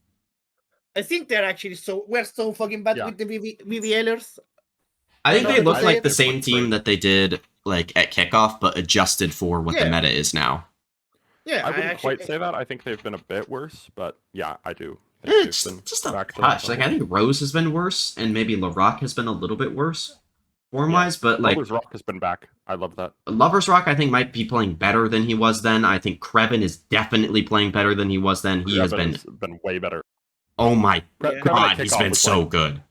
I think they're actually we're so fucking bad with the BBLers. I think they look like the same team that they did like at kickoff, but adjusted for what the meta is now. Yeah, I wouldn't quite say that. I think they've been a bit worse, but yeah, I do. It's just a touch. Like I think Rose has been worse, and maybe LaRock has been a little bit worse form-wise. But like Lovers Rock has been back. I love that. Lovers Rock, I think, might be playing better than he was then. I think Kreven is definitely playing better than he was then. He has been way better. Oh my god, he's been so good.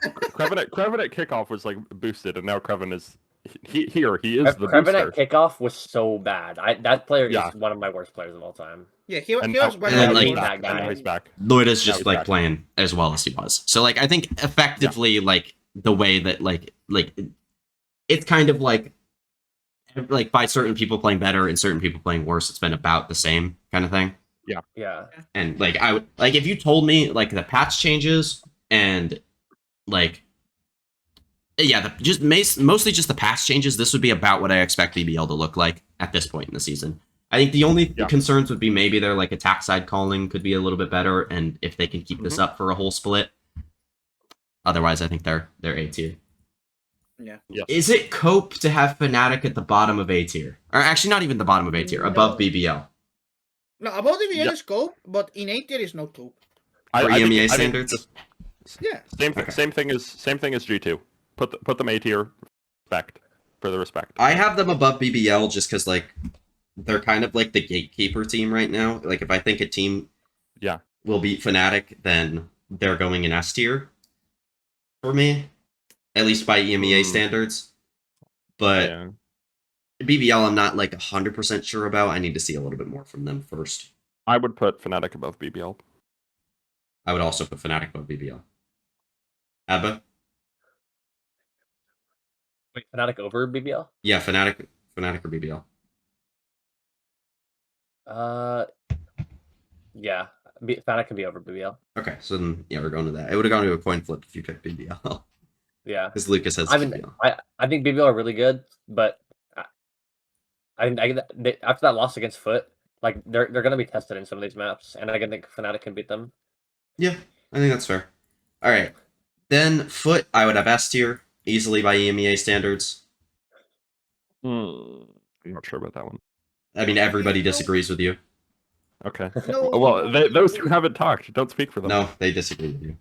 Kreven at kickoff was like boosted, and now Kreven is he is the Kreven booster. at kickoff was so bad. That player is one of my worst players of all time. Yeah, he was one and of that guy. Now he's back. Lloyd is just like playing as well as he was. So like I think effectively like the way that like it's kind of like by certain people playing better and certain people playing worse, it's been about the same kind of thing. Yeah. And like I would like if you told me like the patch changes and like mostly just the patch changes, this would be about what I expect BBL to look like at this point in the season. I think the only concerns would be maybe their like attack side calling could be a little bit better, and if they can keep this up for a whole split. Otherwise, I think they're A tier. Yeah. Yes. Is it cope to have Fnatic at the bottom of A tier? Or actually not even the bottom of A tier, above BBL. No, above BBL is cope, but in A tier is no cope. For EMEA standards? Same thing as G2. Put them A tier. For the respect. I have them above BBL just because like they're kind of like the gatekeeper team right now. Like if I think a team will beat Fnatic, then they're going in S tier for me. At least by EMEA standards. But BBL I'm not like 100% sure about. I need to see a little bit more from them first. I would put Fnatic above BBL. I would also put Fnatic above BBL. Abba? Wait, Fnatic over BBL? Yeah, Fnatic or BBL. Yeah. Fnatic can be over BBL. Okay, so then we're going to that. It would have gone to a coin flip if you picked BBL. Yeah, because Lucas has. I think BBL are really good, but after that loss against Foot, like they're going to be tested in some of these maps, and I think Fnatic can beat them. Yeah, I think that's fair. All right. Then Foot, I would have S tier, easily by EMEA standards. I'm not sure about that one. I mean, everybody disagrees with you. Okay. No, Well, those who haven't talked, don't speak for them. No, they disagree with you.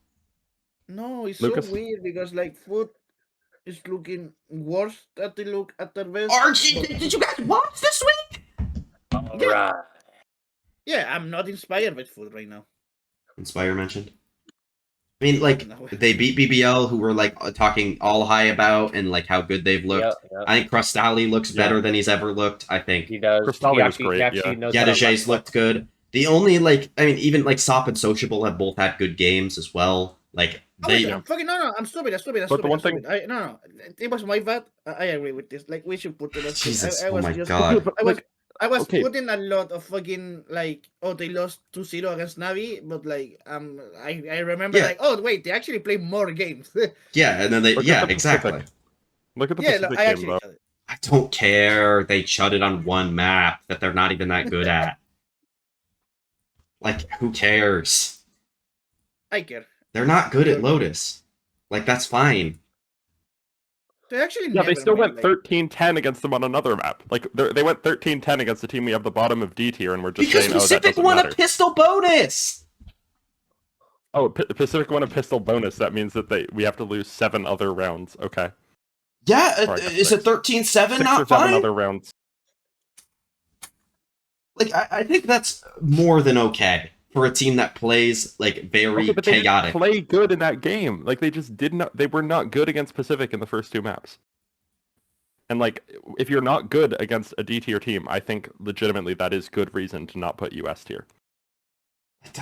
no, it's Lucas? so weird because like Foot is looking worse at the look at their best. Archie, but- did you guys watch this week? All Yeah. right. Yeah, I'm not inspired by Foot right now. Inspire mentioned. I mean, like, No. they beat BBL, who were, like, talking all high about and, like, how good they've looked. Yep. I think Crustali looks Yeah. better than he's ever looked, I think. He does. Crustali He was actually, great, he actually yeah. knows how to Yadage's left looked good. The only, like, I mean, even, like, Sop and Sociable have both had good games as well. Like, Oh, they... wait, fucking no, I'm stupid. But the one thing- No, it was my bad. I agree with this. Like we should put it. As Jesus, I oh was my just, God. I was Okay. putting a lot of fucking like, oh, they lost 2-0 against Navi, but like, I remember Yeah. like, oh wait, they actually play more games. Yeah, and then they... Look at Yeah, the exactly. Pacific. Look at the yeah, Pacific I game, actually. though. I don't care. They chudded on one map that they're not even that good at. Like, who cares? I care. They're not good at Lotus. Like, that's fine. They actually. Yeah, they never still made, went like- 13-10 against them on another map. Like, they went 13-10 against the team we have the bottom of D tier, and we're just Because saying, oh, that Pacific doesn't won matter. a pistol bonus! Oh, Pacific won a pistol bonus. That means that we have to lose 7 other rounds. Okay. Yeah, Or I guess is it 13-7 6 or not 7 fine? other rounds. Like, I think that's more than okay for a team that plays, like, very Okay, but they chaotic. didn't play good in that game. Like, they just did not. They were not good against Pacific in the first 2 maps. And like, if you're not good against a D tier team, I think legitimately that is good reason to not put you S tier.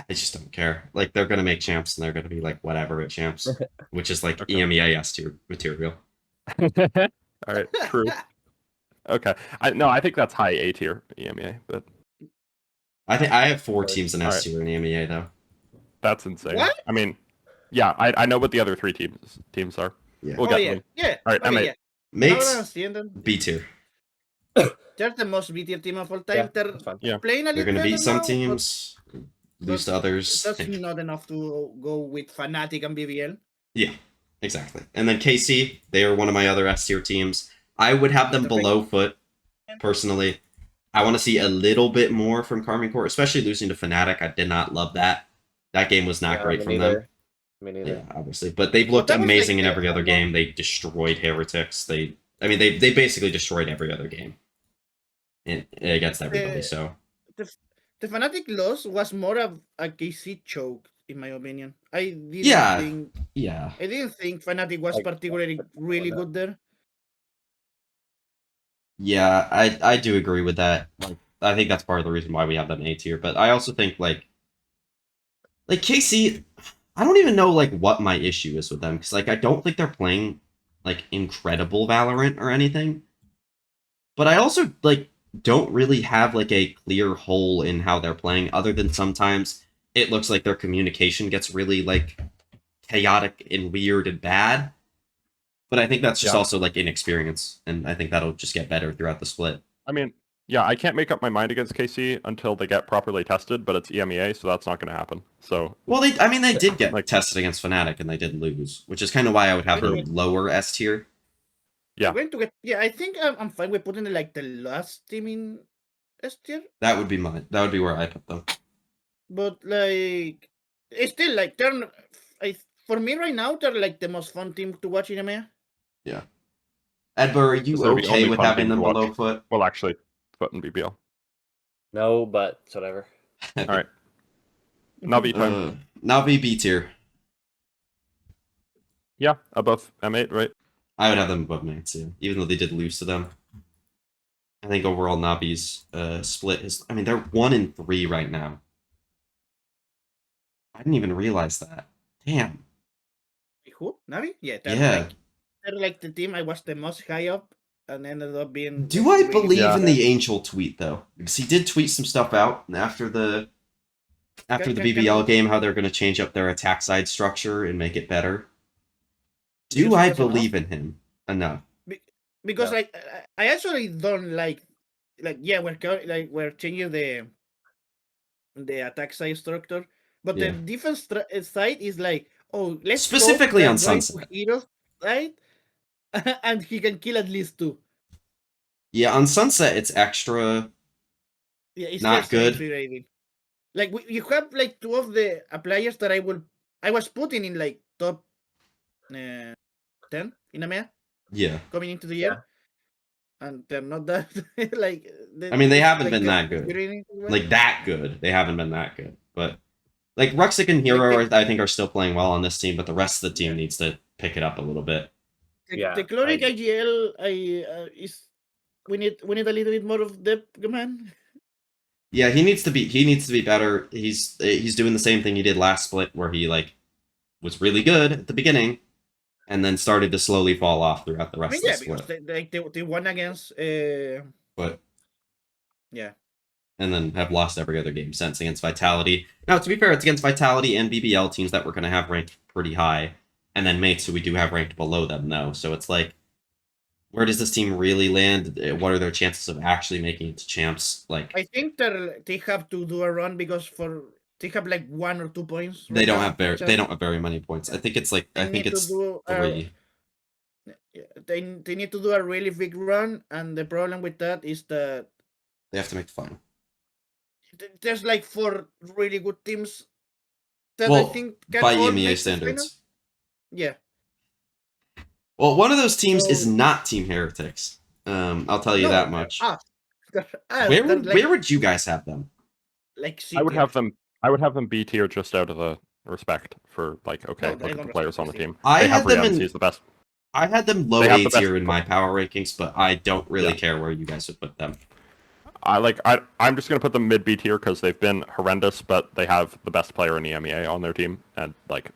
I just don't care. Like, they're gonna make champs, and they're gonna be like whatever at champs, which is like Okay. EMEA S tier material. All right, true. Okay, I think that's high A tier EMEA, but I think I have 4 teams in S Alright. tier in EMEA though. that's insane. What? I mean, yeah, I know what the other 3 teams are. Yeah. We'll Oh get yeah, them. yeah. All right, okay, M8. yeah. Mates, Understand B tier. They're the most B tier team of all time. Yeah, They're that's fine. Yeah. playing a They're little gonna beat better some now, teams, lose to others. That's not enough to go with Fnatic and BBL. Yeah, exactly. And then KC, they are one of my other S tier teams. I would have them They're big. below Foot, personally. I want to see a little bit more from Carmine Corp, especially losing to Fnatic. I did not love that. That game was not Yeah, great me from neither. them. Me neither. Yeah, obviously. But they've But looked that was, amazing like, in every the- other game. They destroyed Heretics. They basically destroyed every other game against everybody. The- So The Fnatic loss was more of a KC choke, in my opinion. I didn't Yeah. think yeah, I didn't think Fnatic was Like, particularly really no. good there. yeah, I do agree with that. Like, I think that's part of the reason why we have them A tier. But I also think like KC, I don't even know like what my issue is with them because like I don't think they're playing like incredible Valorant or anything. But I also like don't really have like a clear hole in how they're playing other than sometimes it looks like their communication gets really like chaotic and weird and bad. But I think that's just Yeah. also like inexperience, and I think that'll just get better throughout the split. I mean, yeah, I can't make up my mind against KC until they get properly tested, but it's EMEA, so that's not going to happen. So Well, they did get Like- tested against Fnatic and they did lose, which is kind of why I would have them lower S tier. Yeah. I'm going to get, I think I'm fine with putting like the last team in S tier, That would be where I put them. but like it's still like for me right now they're like the most fun team to watch in EMEA. Edbar, are you So the okay only with fun having team to them watch. below Foot? well, actually, Foot and BBL. No, but it's whatever. All right. Navi time. Navi B tier. Yeah, above M8, right? I would have them above Mates, yeah, even though they did lose to them. I think overall Navi's split is. I mean, they're 1-3 right now. I didn't even realize that. Damn. Wait, who? Navi? Yeah, Yeah. they're like the team I was the most high up and ended up being. Do like, I really believe Yeah. in the Angel tweet though? Because he did tweet some stuff out after the BBL game, how they're going to change up their attack side structure and make it better. You Do think I that's enough? believe in him enough? Because Yeah. like I actually don't like yeah we're changing the attack side structure, but Yeah. the defense side is like, oh, let's Specifically hope on that right Sunset. Heroes, right? And he can kill at least 2. Yeah, on Sunset it's extra Yeah, it's not extra good. infuriating. Like you have like 2 of the players that I was putting in like top 10 in EMEA Yeah. coming into the year, and they're not that like. I mean, they it's haven't like been just that good. infuriating as well. Like that good. They haven't been that good. But like Ruxic and Hero, I think, are still playing well on this team, but the rest of the team needs to pick it up a little bit. The Chloric IGL is we need a little bit more of depth, man. Yeah, he needs to be better. He's doing the same thing he did last split, where he like was really good at the beginning, and then started to slowly fall off throughout the rest of the split. Because they won against. But yeah, and then have lost every other game since against Vitality. Now, to be fair, it's against Vitality and BBL teams that we're going to have ranked pretty high, and then mates who we do have ranked below them, though. So it's like, where does this team really land? What are their chances of actually making it to champs? Like, I think that they have to do a run because they have like 1 or 2 points. They don't have very many points. I think it's like it's 3. They need to do a really big run, and the problem with that is that they have to make the final. There's like 4 really good teams that I think can by all EMEA make standards. Yeah. Well, one of those teams is not Team Heretics. I'll tell you that much. Where would you guys have them? Like C I would have them B tier just out of the respect for like look at the players on the team. I had them he's the best. I had them low A tier in my power rankings, but I don't really care where you guys would put them. I'm just gonna put them mid B tier because they've been horrendous, but they have the best player in the EMEA on their team, and like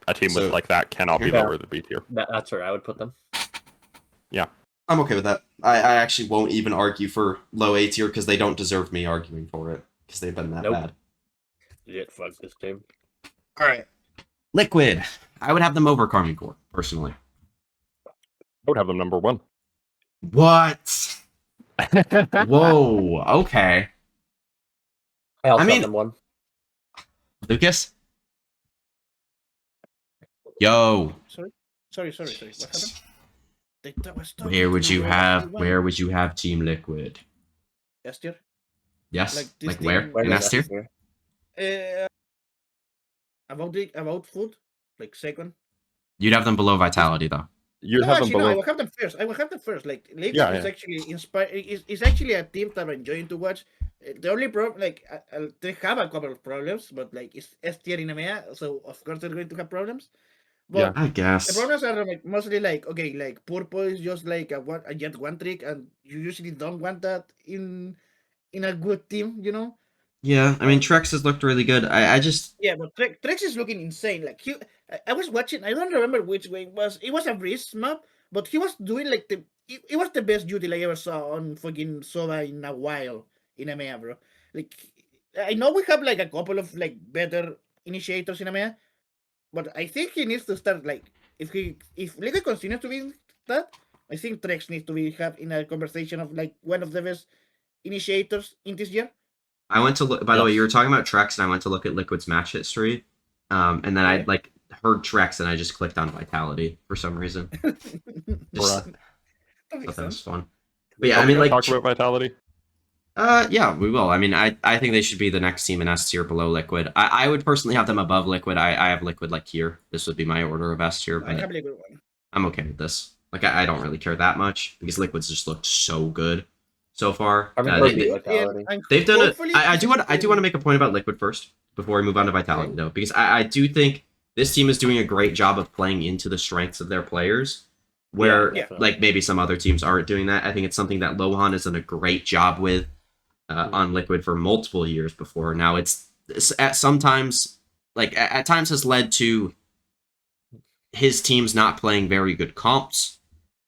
a team with like that cannot be lower than B tier. That's where I would put them. Yeah, I'm okay with that. I actually won't even argue for low A tier because they don't deserve me arguing for it because they've been that bad. Yeah, fuck this team. All right, Liquid. I would have them over Carmine Corps personally. I would have them number 1. What? Whoa. Okay. I mean, them 1. Lucas. Yo. Sorry. What happened? Where would you have Team Liquid? S tier. Yes. Like where? In S tier? About food, like second. You'd have them below Vitality though. I will have them first. Like Liquid is actually inspired. It's actually a team that I'm enjoying to watch. The only problem, like they have a couple of problems, but like it's S tier in EMEA, so of course they're going to have problems. But I guess the problems are like, mostly like Purple is just like a jet one trick, and you usually don't want that in a good team, you know. Yeah, I mean Trex has looked really good. I just but Trex is looking insane. Like I was watching. I don't remember which way it was. It was a Breeze map, but he was doing like it was the best util I ever saw on fucking Sova in a while in EMEA, bro. Like I know we have like a couple of like better initiators in EMEA, but I think he needs to start like if Liquid continues to be that, I think Trex needs to be have in a conversation of like one of the best initiators in this year. I went to look. By the way, you were talking about Trex, and I went to look at Liquid's match history, and then I like heard Trex, and I just clicked on Vitality for some reason. Just thought that was fun. But yeah, I mean, like talk about Vitality. Yeah, we will. I mean, I think they should be the next team in S tier below Liquid. I would personally have them above Liquid. I have Liquid like here. This would be my order of S tier. But I'm okay with this. Like I don't really care that much because Liquid's just looked so good so far. They've done it. I do want to make a point about Liquid first before we move on to Vitality though, because I do think this team is doing a great job of playing into the strengths of their players, where like maybe some other teams aren't doing that. I think it's something that Lohan has done a great job with on Liquid for multiple years before. Now it's at times has led to his teams not playing very good comps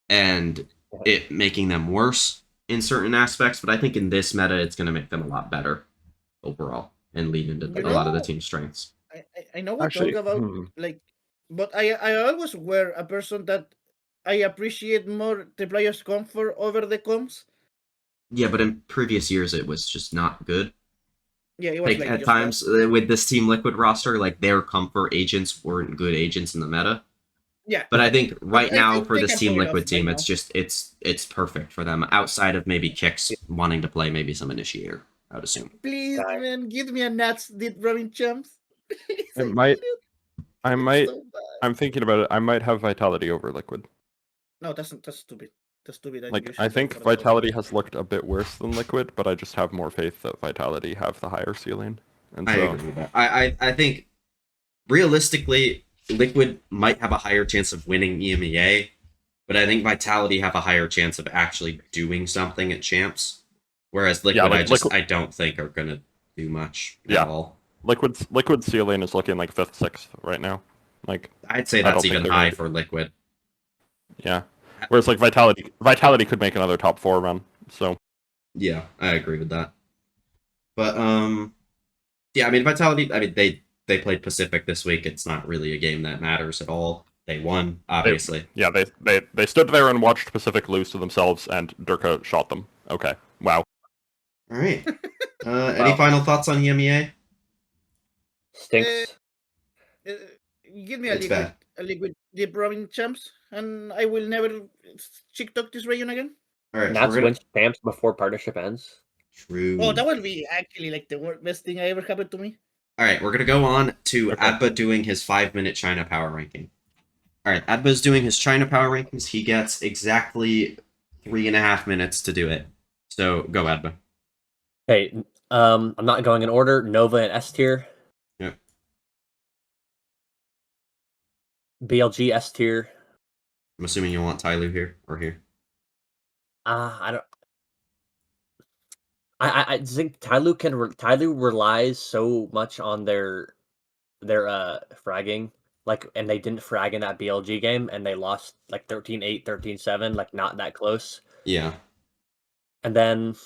and it making them worse in certain aspects, but I think in this meta, it's going to make them a lot better overall and lead into a lot of the team's strengths. I know we talk about but I always were a person that I appreciate more the players' comfort over the comps. Yeah, but in previous years, it was just not good. Yeah, it was Like, like at just times with this Team Liquid roster, like their comfort agents weren't good agents in the meta. yeah. But I think right I now think for they this can Team pull it off Liquid right team, now. it's perfect for them. Outside of maybe Kix wanting to play maybe some initiator, I would assume. Please, Okay. man, give me a Nats did Robin champs. It might. I might. I'm thinking about it. I might have Vitality over Liquid. No, that's stupid. That's stupid. That Like, you I should go think for the Vitality has looked a bit worse than Liquid, but I just have more faith that Vitality have the higher ceiling. And I so, agree with that. I think realistically, Liquid might have a higher chance of winning EMEA, but I think Vitality have a higher chance of actually doing something at champs. Whereas Liquid, I don't think are gonna do much at all. Liquid's ceiling is looking like 5th, 6th right now. Like, I'd say that's even high for Liquid. Yeah. Whereas like Vitality could make another top 4 run. So yeah, I agree with that. But yeah, I mean Vitality. I mean they played Pacific this week. It's not really a game that matters at all. They won, obviously. They stood there and watched Pacific lose to themselves, and Durka shot them. Okay, wow. All right. Any final thoughts on EMEA? Stinks. Give me a liquid deep Robin champs, and I will never TikTok this region again. All right, Nats win champs before partnership ends. True. Oh, that would be actually like the best thing I ever happened to me. All right, we're gonna go on to Adba doing his 5-minute China power ranking. All right, Adba's doing his China power rankings. He gets exactly 3.5 minutes to do it. So go, Adba. Hey, I'm not going in order. Nova and S tier. Yep. BLG S tier. I'm assuming you want Tyloo here or here. I don't. I think Tyloo relies so much on their fragging, like, and they didn't frag in that BLG game, and they lost like 13-8, 13-7, like not that close. Yeah. And then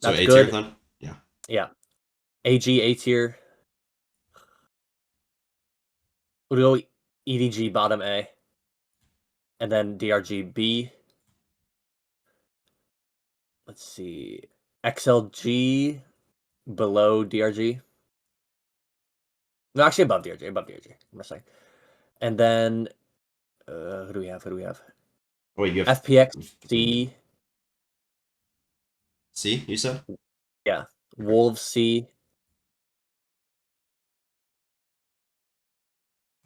that's A good. Tier then? Yeah. Yeah. AG A tier. We'll go EDG bottom A. And then DRG B. Let's see. XLG below DRG. No, actually above DRG. I'm gonna say. And then who do we have? Oh, you have FPX C. C, you said? Yeah. Wolves C.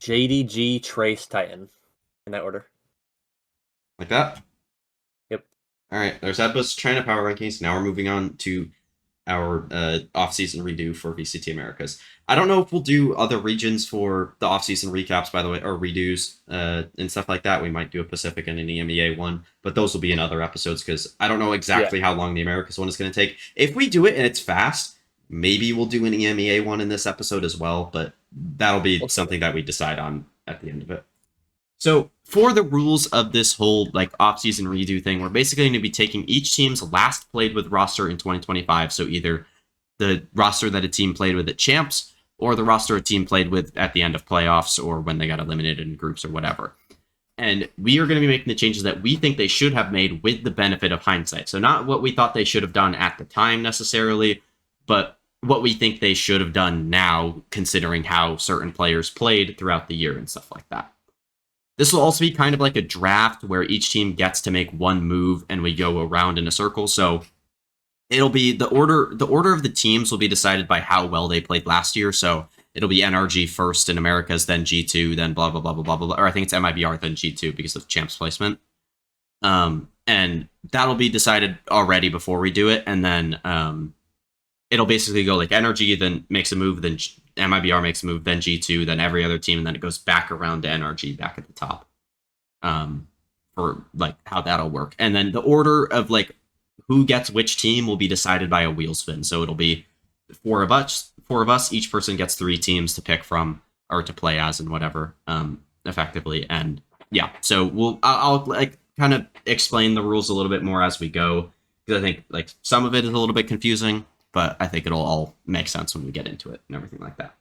JDG Trace Titan. In that order. Like that? Yep. All right, there's Adba's China power rankings. Now we're moving on to our off-season redo for VCT Americas. I don't know if we'll do other regions for the off-season recaps, by the way, or redos and stuff like that. We might do a Pacific and an EMEA one, but those will be in other episodes because I don't know exactly how long the Americas one is going to take. If we do it and it's fast, maybe we'll do an EMEA one in this episode as well, but that'll be something that we decide on at the end of it. So for the rules of this whole like off-season redo thing, we're basically going to be taking each team's last played with roster in 2025. So either the roster that a team played with at champs or the roster a team played with at the end of playoffs or when they got eliminated in groups or whatever. And we are going to be making the changes that we think they should have made with the benefit of hindsight. So not what we thought they should have done at the time necessarily, but what we think they should have done now, considering how certain players played throughout the year and stuff like that. This will also be kind of like a draft where each team gets to make one move and we go around in a circle. So it'll be the order of the teams will be decided by how well they played last year. So it'll be NRG first in Americas, then G2, then blah, blah, blah, blah, blah, blah. Or I think it's MIBR, then G2 because of champs placement. And that'll be decided already before we do it. And then it'll basically go like NRG then makes a move, then MIBR makes a move, then G2, then every other team, and then it goes back around to NRG back at the top. For like how that'll work. And then the order of like who gets which team will be decided by a wheel spin. So it'll be four of us, each person gets 3 teams to pick from or to play as and whatever, effectively. And yeah, so I'll like kind of explain the rules a little bit more as we go, because I think like some of it is a little bit confusing, but I think it'll all make sense when we get into it and everything like that.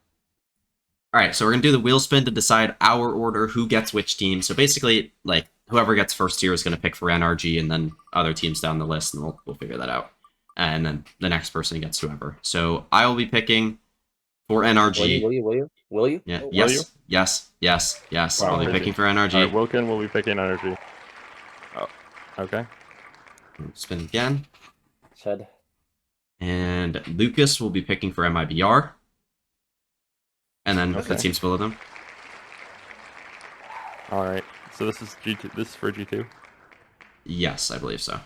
All right, so we're going to do the wheel spin to decide our order, who gets which team. So basically, like, whoever gets first tier is going to pick for NRG and then other teams down the list, and we'll figure that out. and then the next person gets whoever. So I will be picking for NRG. Will you? Yeah. Oh, Yes. Yes. Wow, I'll be crazy. picking for NRG. All right, Wilkin will be picking energy. Oh, okay. Spin again. Said. And Lucas will be picking for MIBR. And then the Okay. teams below them. All right. So this is G2. This is for G2. Yes, I believe so.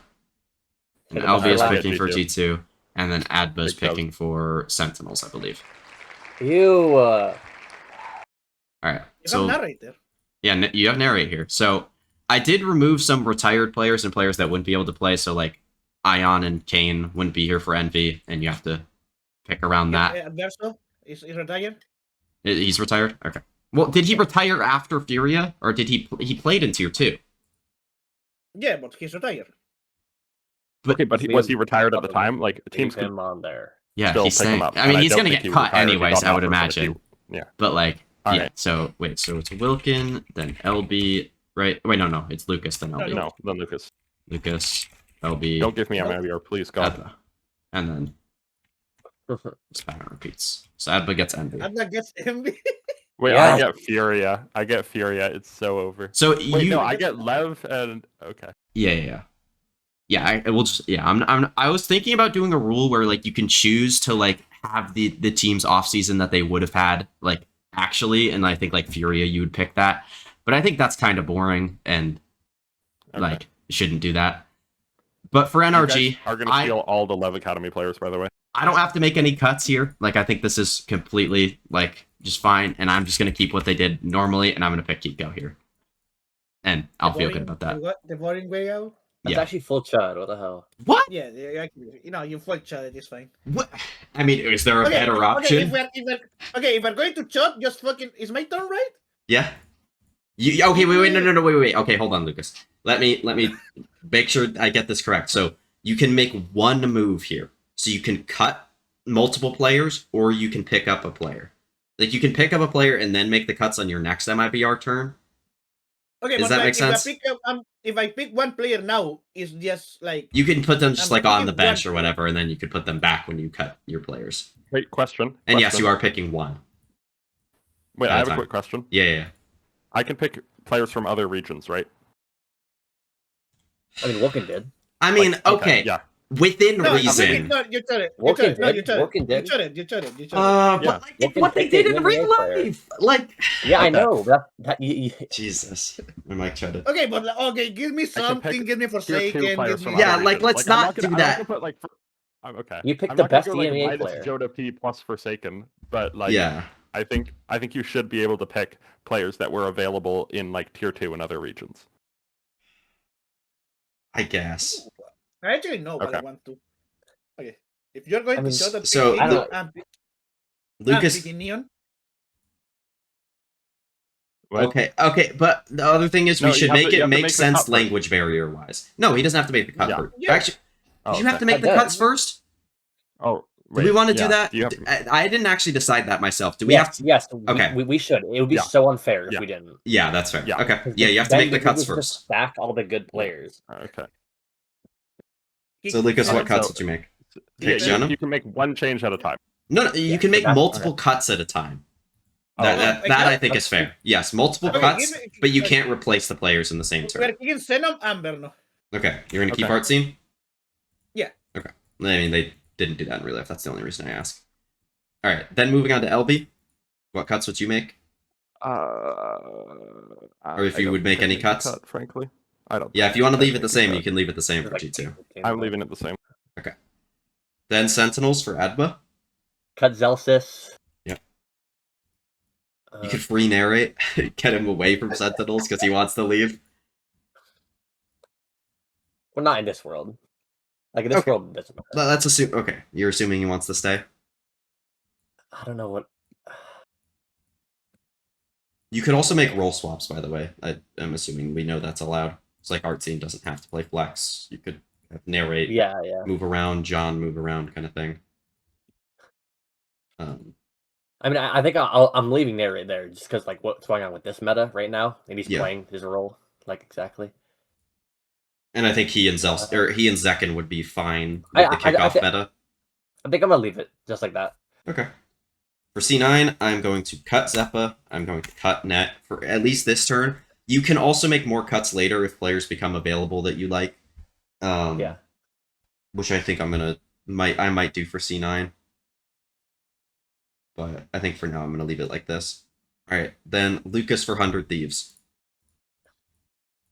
And Okay, LB is Alright, picking for G2. G2. And then Adba's Big dub. picking for Sentinels, I believe. You. All right. You So have narrator. yeah, you have narrate here. So I did remove some retired players and players that wouldn't be able to play. So like Ion and Kane wouldn't be here for Envy, and you have to pick around that. Adverso is retired. He's retired. Okay. Well, did he retire after Furia, or did he played in tier 2? Yeah, but he's retired. Okay, but was he retired at the time? Like Leave teams could him on there. Yeah, still he's pick him saying. up. I mean, and he's don't gonna think get he cut retired. He anyways, got I would offered for a imagine. few- Yeah. But like, All yeah. right. So wait, so it's Wilkin, then LB, right? Wait, no, it's Lucas, then LB. No, then Lucas. Lucas, LB, Don't give me No. MIBR, please, God. Adba, and then this pattern repeats. So Adba gets Envy. Adna gets MB. Wait, Yeah. I get Furia. It's so over. So Wait, you, no, I get Lev and okay. yeah. I will just I was thinking about doing a rule where like you can choose to like have the team's off season that they would have had like actually, and I think like Furia you would pick that, but I think that's kind of boring and Okay. like shouldn't do that. But for You NRG, guys are gonna steal all the Lev Academy players, by the way. I don't have to make any cuts here. Like I think this is completely like just fine, and I'm just gonna keep what they did normally, and I'm gonna pick Kiko here, and I'll feel good about that. The boring way out. That's Yeah. actually full chud. What the hell? What? Yeah, you full shot it. It's fine. What? I mean, is there a better option? If we're going to shot, just fucking. Is my turn right? Yeah. You okay? Wait. No. Wait. Okay, hold on, Lucas. Let me make sure I get this correct. So you can make one move here. So you can cut multiple players, or you can pick up a player. Like you can pick up a player and then make the cuts on your next MIBR turn. Okay, Does but that make like, sense? If I pick one player now, it's just like You can put them just like on picking the bench one or whatever, and then you could put them back when you cut your players. Wait, question. And yes, question. you are picking one. Wait, at I a have a time. quick question. Yeah. I can pick players from other regions, right? I mean, Wilkin did. I mean, Like, okay. Yeah. Within no, reason. No, you tried it. Wilkin No, you did. tried Wilkin it. did. You tried it. Yeah. But like, Wilkin what they picked did an in real NBA player. life, like. Yeah, I Okay. know. You, Jesus, my mic tried to. Okay, but okay, give me I can pick something. Give me tier 2 Forsaken. players Give from me. Yeah, other like, regions. let's I'm not gonna, do I'm not that. gonna put, like, I'm okay. You picked I'm the not gonna best go, like, EMEA minus player. Joda P plus Forsaken, but like, Yeah. I think you should be able to pick players that were available in like tier 2 and other regions. I guess. I actually know what I Okay. want to. Okay, if you're going I mean, to shot at so I don't- Lucas. picking Neon. What? Okay, but the other thing is No, we you should have make to- you it have to make make the sense cut first. language barrier wise. No, he doesn't have to make the cut Yeah. first. Yeah. Actually, Oh, you have to okay. make the It cuts does. first. Oh, Do we want to do yeah. that? Do you have... I didn't actually decide that myself. Do we have to? Yes, Okay. we should. It would be Yeah. so unfair if Yeah. we didn't. Yeah, that's fair. Yeah. Okay. 'Cause Yeah, you have to then make the we cuts would just first. Stack all the good players. Okay. So Lucas, Okay, what cuts so- did you make? Yeah, Shannon? you can make one change at a time. No, you Yeah, can make that's- multiple cuts at a time. Oh, That okay. I think is fair. Yes, multiple Okay, cuts, give me- but you can't replace the players in the same turn. We're picking Xenom Amber, no? Okay, you're gonna keep Okay. art scene? Yeah. Okay. I mean, they didn't do that in real life. That's the only reason I ask. All right. Then moving on to LB. What cuts would you make? Or if you would make any cuts? cut, frankly, I don't. Yeah, if you want to leave it the think same, so. you can leave it the same for Like, G2. I'm leaving it the same. Then Sentinels for Adba. Cut Zelsis. Yeah. Uh, You could free narrate, get him away from Sentinels because he wants to leave. we're not in this world. Like in this Okay. world, it doesn't matter. Let's assume. Okay, you're assuming he wants to stay. I don't know what. You could also make role swaps, by the way. I'm assuming we know that's allowed. It's like art scene doesn't have to play flex. You could have narrate, Yeah. move around, John move around, kind of thing. I mean, I think I'm leaving there right there just because like what's going on with this meta right now, and he's Yeah. playing his role like exactly. And I think he and Zekken would be fine with the kickoff meta. I think I'm gonna leave it just like that. Okay. For C9, I'm going to cut Zeppa. I'm going to cut Net for at least this turn. You can also make more cuts later if players become available that you like. Yeah. Which I think I might do for C9. But I think for now I'm gonna leave it like this. Alright, then Lucas for 100 Thieves.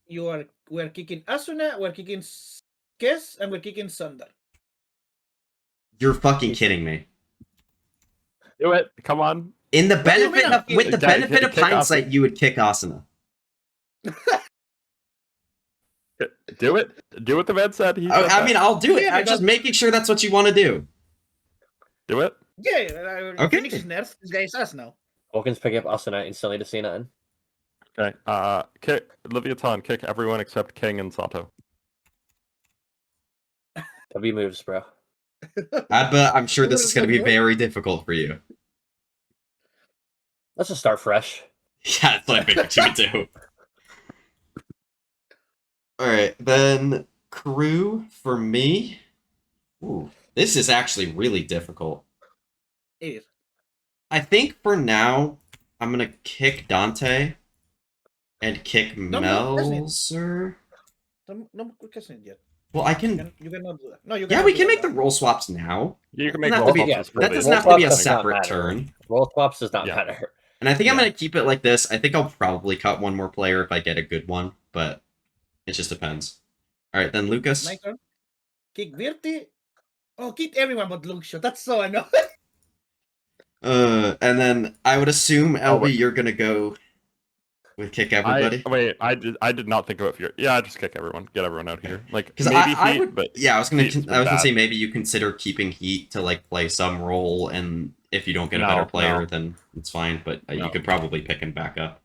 We're kicking Asuna, we're kicking Kes, and we're kicking Sundar. You're fucking kidding me. Do it. Come on. With the benefit of hindsight, you would kick Asuna. Do it. Do what the man said. I mean, I'll do it. I'm just making sure that's what you want to do. Do it. Yeah. Okay. Phoenix nerfs. This guy is us now. Vulcans pick up Asuna instantly to C9. Okay. Kick Leviathan. Kick everyone except King and Sato. W moves, bro. But I'm sure this is going to be very difficult for you. Let's just start fresh. Yeah, that's what I figured you would do. Alright, then crew for me. Ooh, this is actually really difficult. It is. I think for now, I'm going to kick Dante and kick Melzer. No, quick yet. Well, I can. You cannot do that. No, you. Yeah, we can make the role swaps now. You can make That role swaps. doesn't have to be a separate turn. Roll swaps does not matter. And I think I'm going to keep it like this. I think I'll probably cut one more player if I get a good one, but it just depends. All right, then Lucas. My turn. Kick Virti. Oh, kick everyone but Luxio. That's so annoying. And then I would assume LB, you're going to go with kick everybody. I did not think about fear. Yeah, just kick everyone. Get everyone out here. Like maybe I would, but yeah, I was gonna say maybe you consider keeping Heat to like play some role, and if you don't get a better player, then it's fine. But you could probably pick him back up.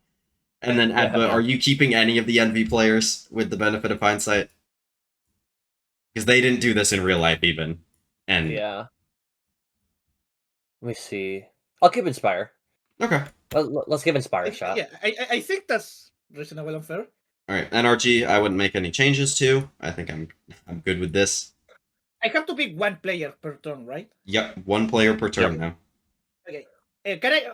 And then Adva, are you keeping any of the NV players with the benefit of hindsight? Because they didn't do this in real life even. And yeah. Let me see. I'll keep Inspire. Okay. Let's give Inspire a shot. Yeah, I think that's reasonable and fair. All right, NRG, I wouldn't make any changes to. I think I'm good with this. I have to pick one player per turn, right? Yep, one player per turn now. Okay. Can I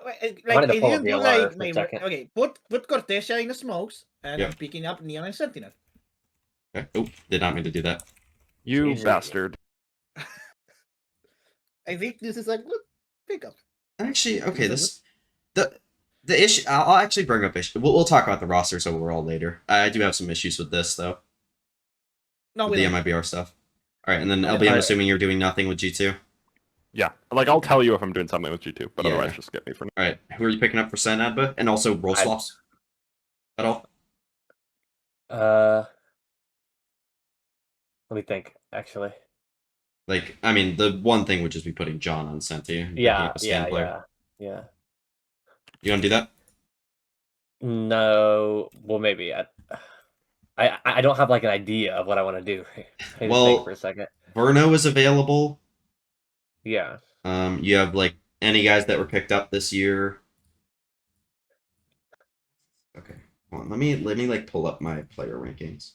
like I didn't do like my okay? Put Cortesia in the smokes, and I'm picking up Neon and Sentinel. Okay. Oh, did not mean to do that. You bastard. I think this is a good pickup. Actually, okay, the issue. I'll actually bring up issue. We'll talk about the rosters overall later. I do have some issues with this though. No, with the MIBR stuff. All right, and then LB, I'm assuming you're doing nothing with G2. Yeah, like I'll tell you if I'm doing something with G2, but otherwise just get me for now. All right, who are you picking up for Sen Adba, and also role swaps at all? Let me think. Actually, like I mean, the one thing would just be putting John on Senti. Yeah. You want to do that? No. Well, maybe. I don't have like an idea of what I want to do. Well, for a second. Verno is available. Yeah. You have like any guys that were picked up this year. Okay. Hold on, let me like pull up my player rankings.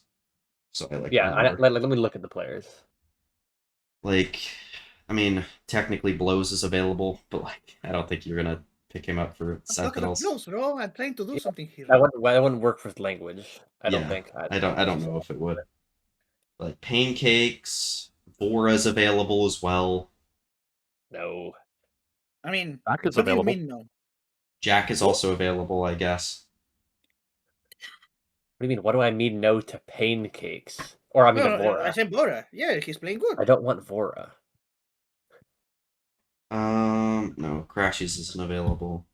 So I like. Yeah. Let me look at the players. Like, I mean, technically Blows is available, but like, I don't think you're gonna pick him up for Sentinels. Blows, bro. I'm trying to do something here. That wouldn't work for language. I don't think. I don't know if it would. Like Pancakes, Vora's available as well. No. I mean, Jack is available. No? Jack is also available, I guess. What do you mean? What do I mean no to Pancakes? Or I mean Vora. I said Vora. Yeah, he's playing good. I don't want Vora. No, Crashies isn't available.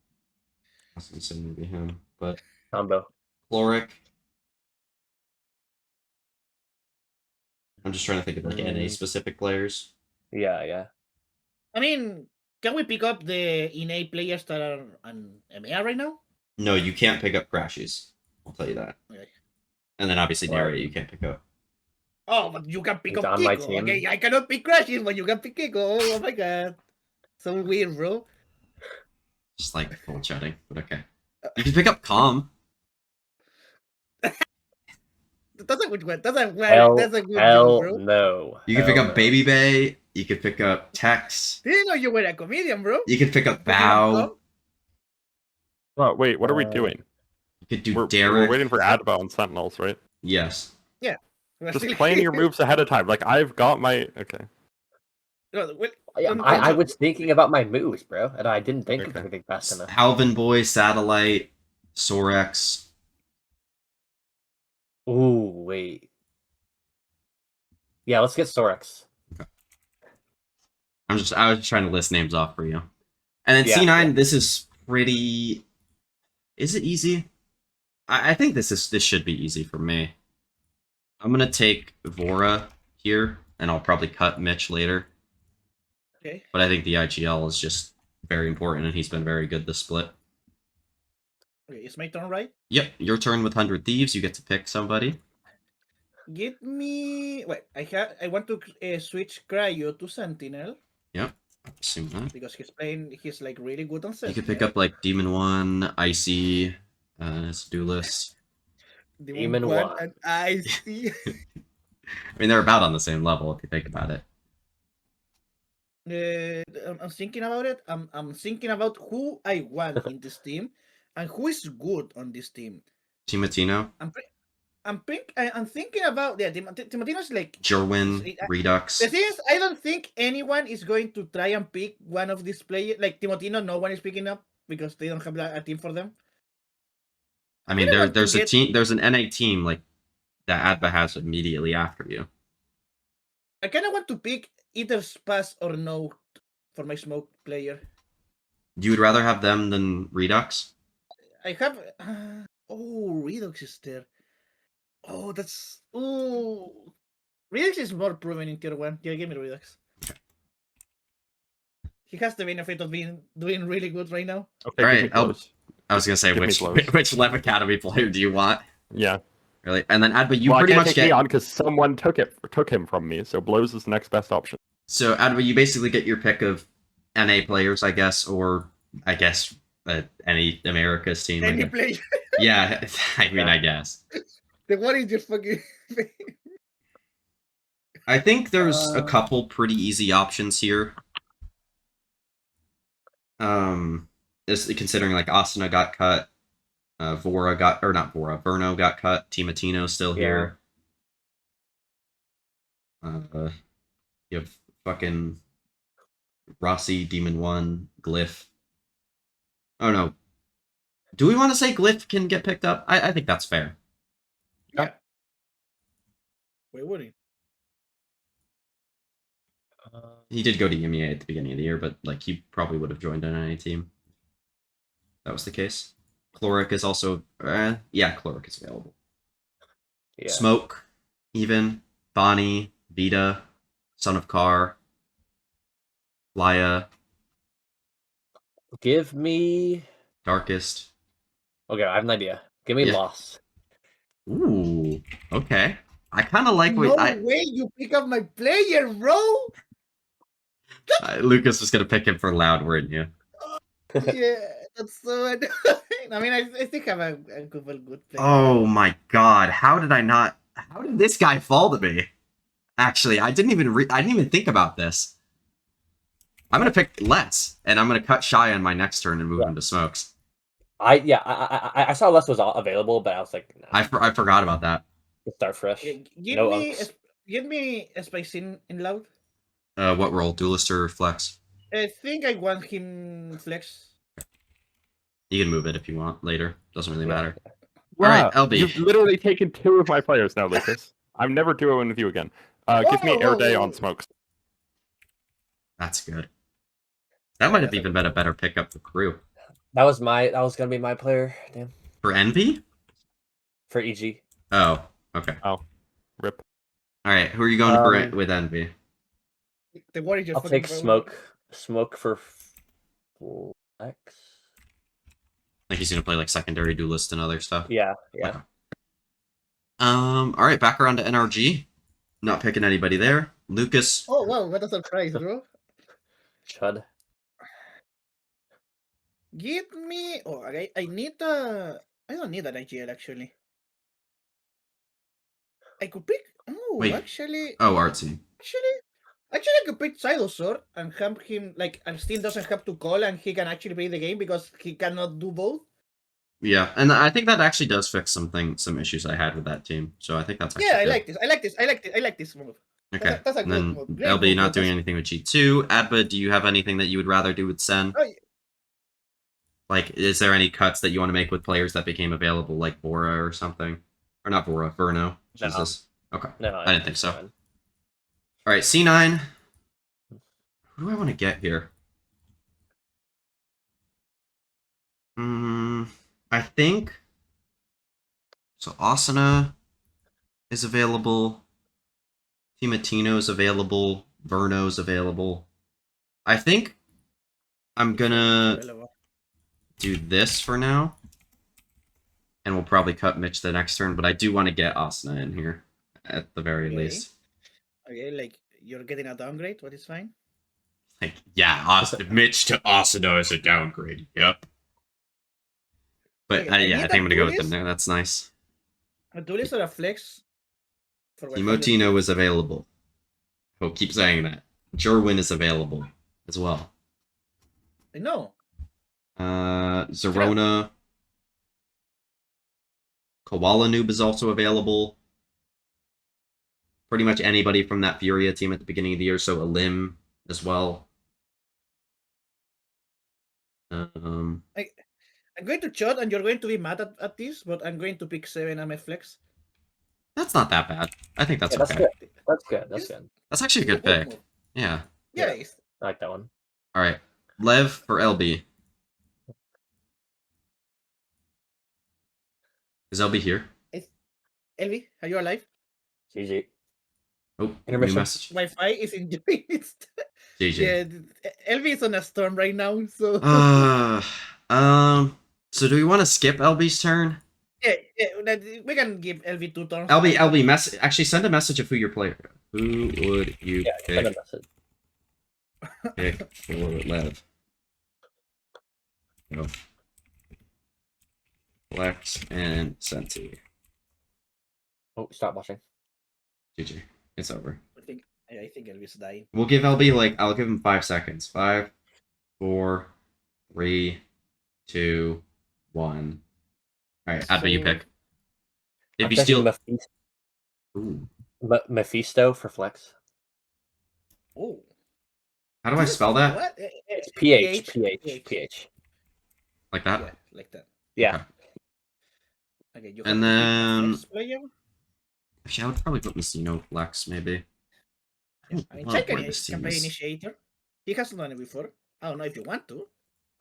I was gonna say maybe him, but Combo. Chloric. I'm just trying to think of like NA specific players. Yeah. I mean, can we pick up the NA players that are on EMEA right now? No, you can't pick up Crashies. I'll tell you that. Okay. And then obviously Daria you can't pick up. Oh, but you can pick up on Kiko. My team. Okay, I cannot pick Crashies, but you can pick Kiko. Oh my god. So weird, bro. Just like full chatting, but okay. You can pick up Calm. That's a good one. That's a good hell bro. no. You can pick Hell up no. Baby Bay. You could pick up Tex. Didn't know you were a comedian, bro. You could pick up But you have Bao. some? Oh, wait, what are we doing? You could do We're Derek. waiting for Adva on Sentinels, right? Yes. Yeah. We're Just still plan here. your moves ahead of time. Like, I've got my... Okay. No, well, I was thinking about my moves, bro, and I didn't think of Okay. everything fast enough. Halvin Boy, Satellite, Sorex. Ooh, wait. Yeah, let's get Sorex. I was just trying to list names off for you. And then Yeah, C9, yeah. this is pretty... Is it easy? I think this should be easy for me. I'm gonna take Vora here, and I'll probably cut Mitch later. Okay. But I think the IGL is just very important, and he's been very good this split. Okay, it's my turn, right? Yep, your turn with 100 Thieves. You get to pick somebody. Give me. Wait, I want to switch Cryo to Sentinel Yep, assume that. because he's like really good on You Sentinel. could pick up like Demon 1, Icy, as Duelist. Demon 1 and Icy. I mean, they're about on the same level if you think about it. I'm thinking about it. I'm thinking about who I want in this team and who is good on this team. Timatino, I'm thinking about Timotino's like Jerwin, Redux. The thing is, I don't think anyone is going to try and pick one of these players. Like Timotino, no one is picking up because they don't have a team for them. I mean, there's a team. There's an NA team like that Adva has immediately after you. I kind of want to pick either Spaz or No for my smoke player. You would rather have them than Redux? I have. Redux is there. Oh, that's. Oh, Redux is more proven in tier 1. Yeah, give me Redux. He has the benefit of doing really good right now. Okay, all give right, me close. I was gonna say which Lev Academy player do you want? Yeah. Really, and then Adva, you Well, pretty I can't much take me get. on because someone took him from me. So Blows is the next best option. So Adva, you basically get your pick of NA players, I guess, or I guess any Americas team. Any player. Yeah, I mean, I guess. The one is just fucking. I think there's a couple pretty easy options here. Considering like Asuna got cut, Vora got, or not Vora, Verno got cut, Timatino still here. You have fucking Rossi, Demon 1, Glyph. Oh no. Do we want to say Glyph can get picked up? I think that's fair. Yeah. Wait, what? He did go to EMEA at the beginning of the year, but like he probably would have joined an NA team. That was the case. Chloric is also, Chloric is available. Yeah. Smoke, even Bonnie, Vita, Son of Car, Laya. Give me Darkest. Okay, I have an idea. Give me Lost. Ooh, okay. I kind of like No way you pick up my player, bro. Lucas was gonna pick him for Loud, weren't you? Yeah, that's so annoying. I mean, I think I'm a couple good players. Oh my god, how did this guy fall to me? Actually, I didn't even think about this. I'm gonna pick Let's, and I'm gonna cut Shy on my next turn and move him to Smokes. I saw Les was available, but I was like, nah. I forgot about that. Start fresh. Give me a space in Loud. What role? Duelist or Flex? I think I want him Flex. You can move it if you want later. Doesn't really matter. Wow. All right, LB. You've literally taken 2 of my players now, Lucas. I'm never duoing with you again. Give me Air Day on Smokes. That's good. That might have even been a better pickup for crew. That was gonna be my player. Damn. For Envy? For EG. Oh, okay. Oh, rip. All right, who are you going for with Envy? I'll take Smoke. Smoke for Flex. Like he's gonna play like secondary duelist and other stuff. Yeah. Okay. All right, back around to NRG. Not picking anybody there. Lucas. Oh wow, what a surprise, bro! Chud. Give me. Oh, I need a. I don't need an IGL actually. I could pick. Oh, Wait. actually, Oh, artsy. actually, I could pick Silosaur and have him like, and still doesn't have to call, and he can actually play the game because he cannot do both. Yeah, and I think that actually does fix some issues I had with that team. So I think that's actually Yeah, I good. like this. I like this move. Okay. That's a And good then move. Great LB move, not doing Lucas. anything with G2. Adba, do you have anything that you would rather do with Sen? Oh, Like, is there any cuts that you want to make with players that became available, like Bora or something? Or not Bora, Verno. No. Jesus. Okay. No, I didn't think so. All right, C9. Who do I want to get here? I think so. Asuna is available. Timatino's available. Verno's available. I think I'm gonna do this for now, and we'll probably cut Mitch the next turn. But I do want to get Asuna in here at the very least. Okay, like you're getting a downgrade, but it's fine. Like, yeah, Mitch to Asuna is a downgrade. Yep. But Okay, yeah, I think I'm gonna go with them there. That's nice. A duelist or a flex? Timotino is available. Oh, keep saying that. Jerwin is available as well. I know. Zerona. Koala Noob is also available. Pretty much anybody from that Furia team at the beginning of the year, so Elim as well. I'm going to chart, and you're going to be mad at this, but I'm going to pick 7 MF flex. That's not that bad. I think that's okay. Good. That's good. That's good. That's actually a good pick. Yeah. Yeah. I like that one. All right. Lev for LB. Is LB here? LB, are you alive? GG. Oh, Intermission. new message. Wi-Fi is enjoying it. GG. Yeah, LB is on a storm right now, so. So do we want to skip LB's turn? Yeah, we can give LB 2 turns. LB, actually send a message of who your player. Who would you Send a pick? message. Pick for Lev. No. Flex and Senti. Oh, stop watching. GG. It's over. I think LB's dying. We'll give LB I'll give him 5 seconds. 5, 4, 3, 2, 1. Alright, Adba, you pick. If you steal Mephisto for flex. Oh. How do I spell that? What? It's PH. Like that? Yeah, like that. Yeah. Okay, you And have to then pick a flex player? actually, I would probably put Messino flex, maybe. I mean, check can play initiator. He hasn't done it before. I don't know if you want to.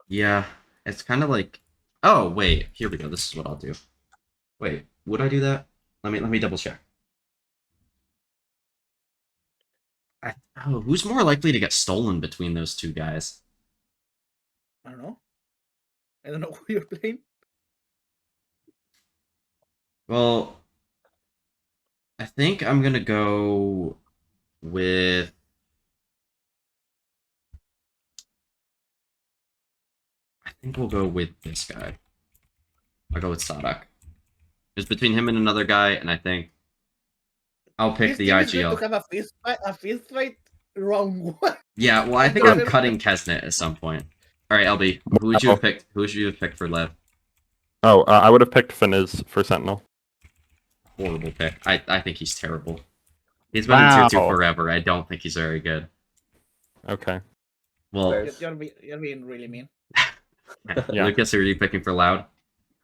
Yeah, it's kind of like. Oh wait, here we go. This is what I'll do. Wait, would I do that? Let me double check. Who's more likely to get stolen between those two guys? I don't know. I don't know who you're playing. Well, I think I'm gonna go with. I think we'll go with this guy. I'll go with Sadak. It's between him and another guy, and I think I'll pick the IGL. Going to have a fist fight round 1. Yeah, well, I think I'm cutting Kesnet at some point. All right, LB, who would you have picked? Who would you have picked for Lev? Oh, I would have picked Finiz for Sentinel. Horrible pick. I think he's terrible. He's been in tier 2 forever. I don't think he's very good. Okay. Well, you're being really mean. yeah. Lucas, who are you picking for Loud?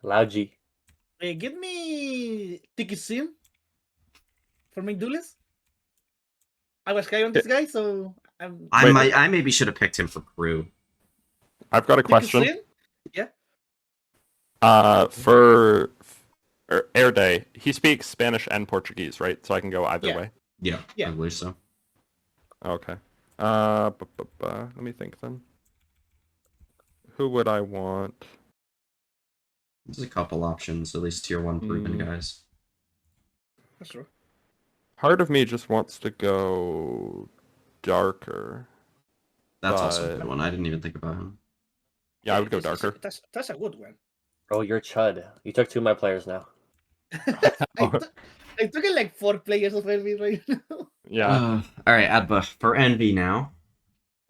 Loud G. Hey, give me Tiki Sim for my duelist. I was high on this guy, so I maybe should have picked him for crew. I've got a question. Yeah. For Air Day, he speaks Spanish and Portuguese, right? So I can go either way. Yeah, I believe so. Okay. Let me think then. Who would I want? There's a couple options, at least tier 1 proven guys. That's true. Part of me just wants to go darker. That's also a good one. I didn't even think about him. Yeah, I would go darker. That's a good one. Oh, you're Chud. You took 2 of my players now. I took it like 4 players of Envy right now. Yeah. All right, Adba for Envy now.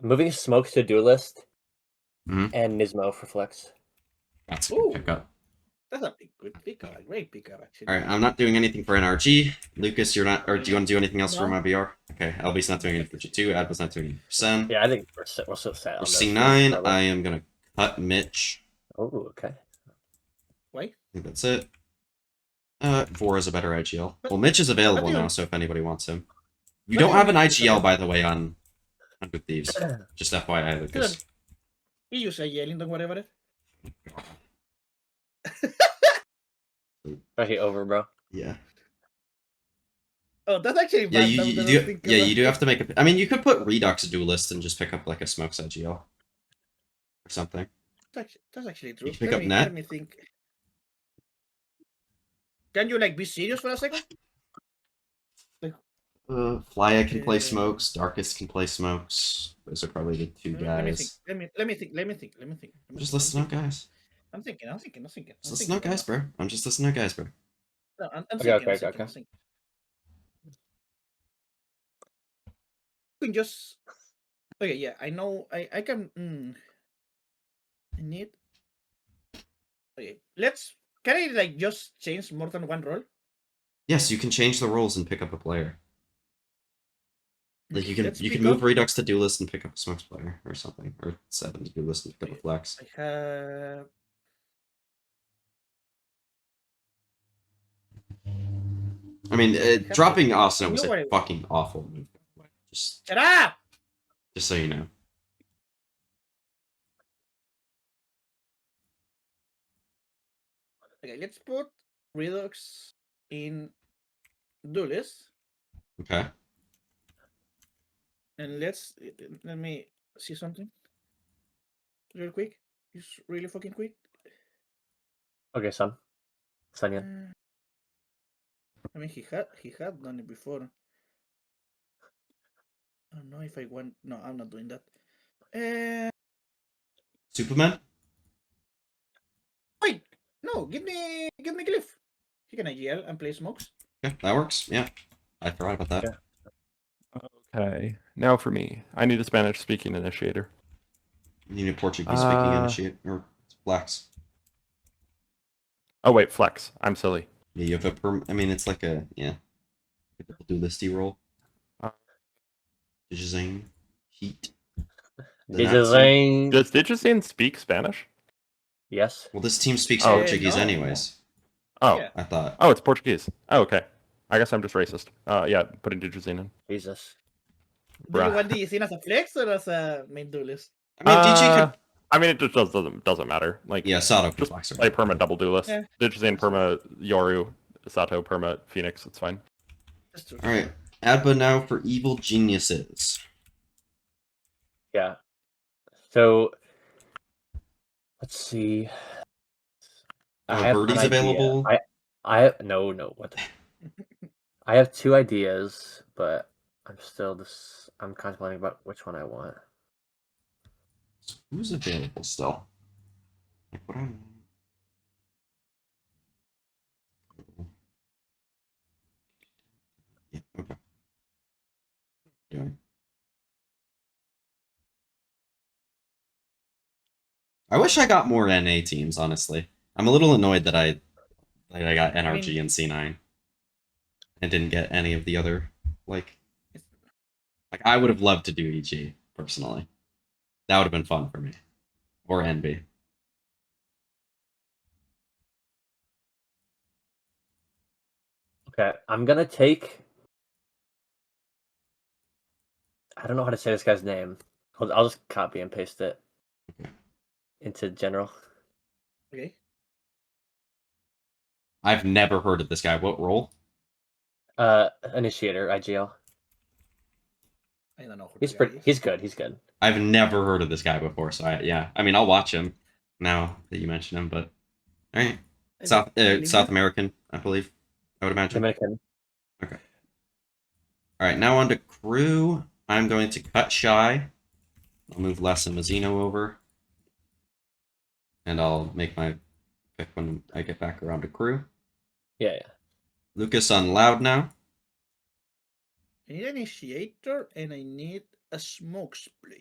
Moving Smokes to Duelist Mhm. and Nismo for Flex. That's a good Ooh. pickup. That's a good pickup, a great pickup actually. All right, I'm not doing anything for NRG. Lucas, you're not, or do you want to do anything else for No. my BR? Okay, LB's not doing anything for G2. Adba's not doing anything for Sen. Yeah, I think we're so set For on those C9, two, I am gonna cut Mitch. Oh, okay. Why? I think that's it. 4 is a better IGL. Well, Mitch is available now, so if anybody wants him. You don't have an IGL, by the way, on Good Thieves. Just FYI, Lucas. You use a yelling, don't worry about it. Right over, bro. Yeah. Oh, that's actually Yeah, bad. you do. Yeah, you do have to make a. I mean, you could put Redux Duelist and just pick up like a Smokes IGL or something. That's actually true. You can pick up Net. Let me think. Can you like be serious for a second? Flya can play Smokes. Darkest can play Smokes. Those are probably the two guys. Let me think. Just listen up, guys. I'm thinking. Just listen up, guys, bro. I'm just listening up, guys, bro. No, I'm Okay. thinking. You can just. Okay, yeah, I know. I can. I need. Okay, let's. Can I like just change more than one role? Yes, you can change the roles and pick up a player. Like you can Let's you pick can move up- Redux to Duelist and pick up a Smokes player or something, or 7 to Duelist and pick up a Flex. I have. I mean, dropping Arsenal was know a what I- fucking awful move. Just Shut up! so you know. Okay, let's put Redux in Duelist, Okay. and let me see something real quick. Just really fucking quick. Okay, son. Sonya. I mean, he had done it before. I don't know if I want. No, I'm not doing that. Superman? Wait, no, give me Glyph. He can IGL and play Smokes. Yeah, that works. Yeah. I forgot about that. Yeah. Okay. Now for me. I need a Spanish-speaking initiator. You need a Portuguese-speaking initiate or Flex. Oh wait, Flex. I'm silly. Yeah, you have a I mean, it's like a a duelisty roll. Zing, Heat. Digizing. Does Digizane speak Spanish? Yes. Well, this team speaks Oh, Portuguese no. anyways. Oh. Yeah. I thought. Oh, it's Portuguese. Oh, okay. I guess I'm just racist. Yeah, putting Digizane in. Jesus. Do you Bruh. want the scene as a flex or as a main Duelist? I mean, DG could. I mean, it just doesn't matter. Like, Yeah, Sato can just Flex. play perma double duelist. Yeah. Digizane perma Yoru, Sato perma Phoenix. It's fine. That's true. All right, Adba now for Evil Geniuses. Yeah. So let's see. I have Birdie's an idea. available. I no. What? I have 2 ideas, but I'm contemplating about which one I want. Who's available still? Like, what am Yeah, okay. Doing. I wish I got more NA teams, honestly. I'm a little annoyed that I got NRG and C9 and didn't get any of the other like I would have loved to do EG personally. That would have been fun for me. Or NB. Okay, I'm gonna take. I don't know how to say this guy's name. I'll just copy and paste it into general. Okay. I've never heard of this guy. What role? Initiator, IGL. I don't know. Who He's the guy pretty. is. He's good. He's good. I've never heard of this guy before, so I mean I'll watch him now that you mention him, but alright. South American, I believe. I would imagine. Dominican. Okay. Alright, now on to crew. I'm going to cut Shy. I'll move Les and Mazzino over. And I'll make my pick when I get back around to crew. Yeah. Lucas on loud now. I need an initiator and I need a smokes player.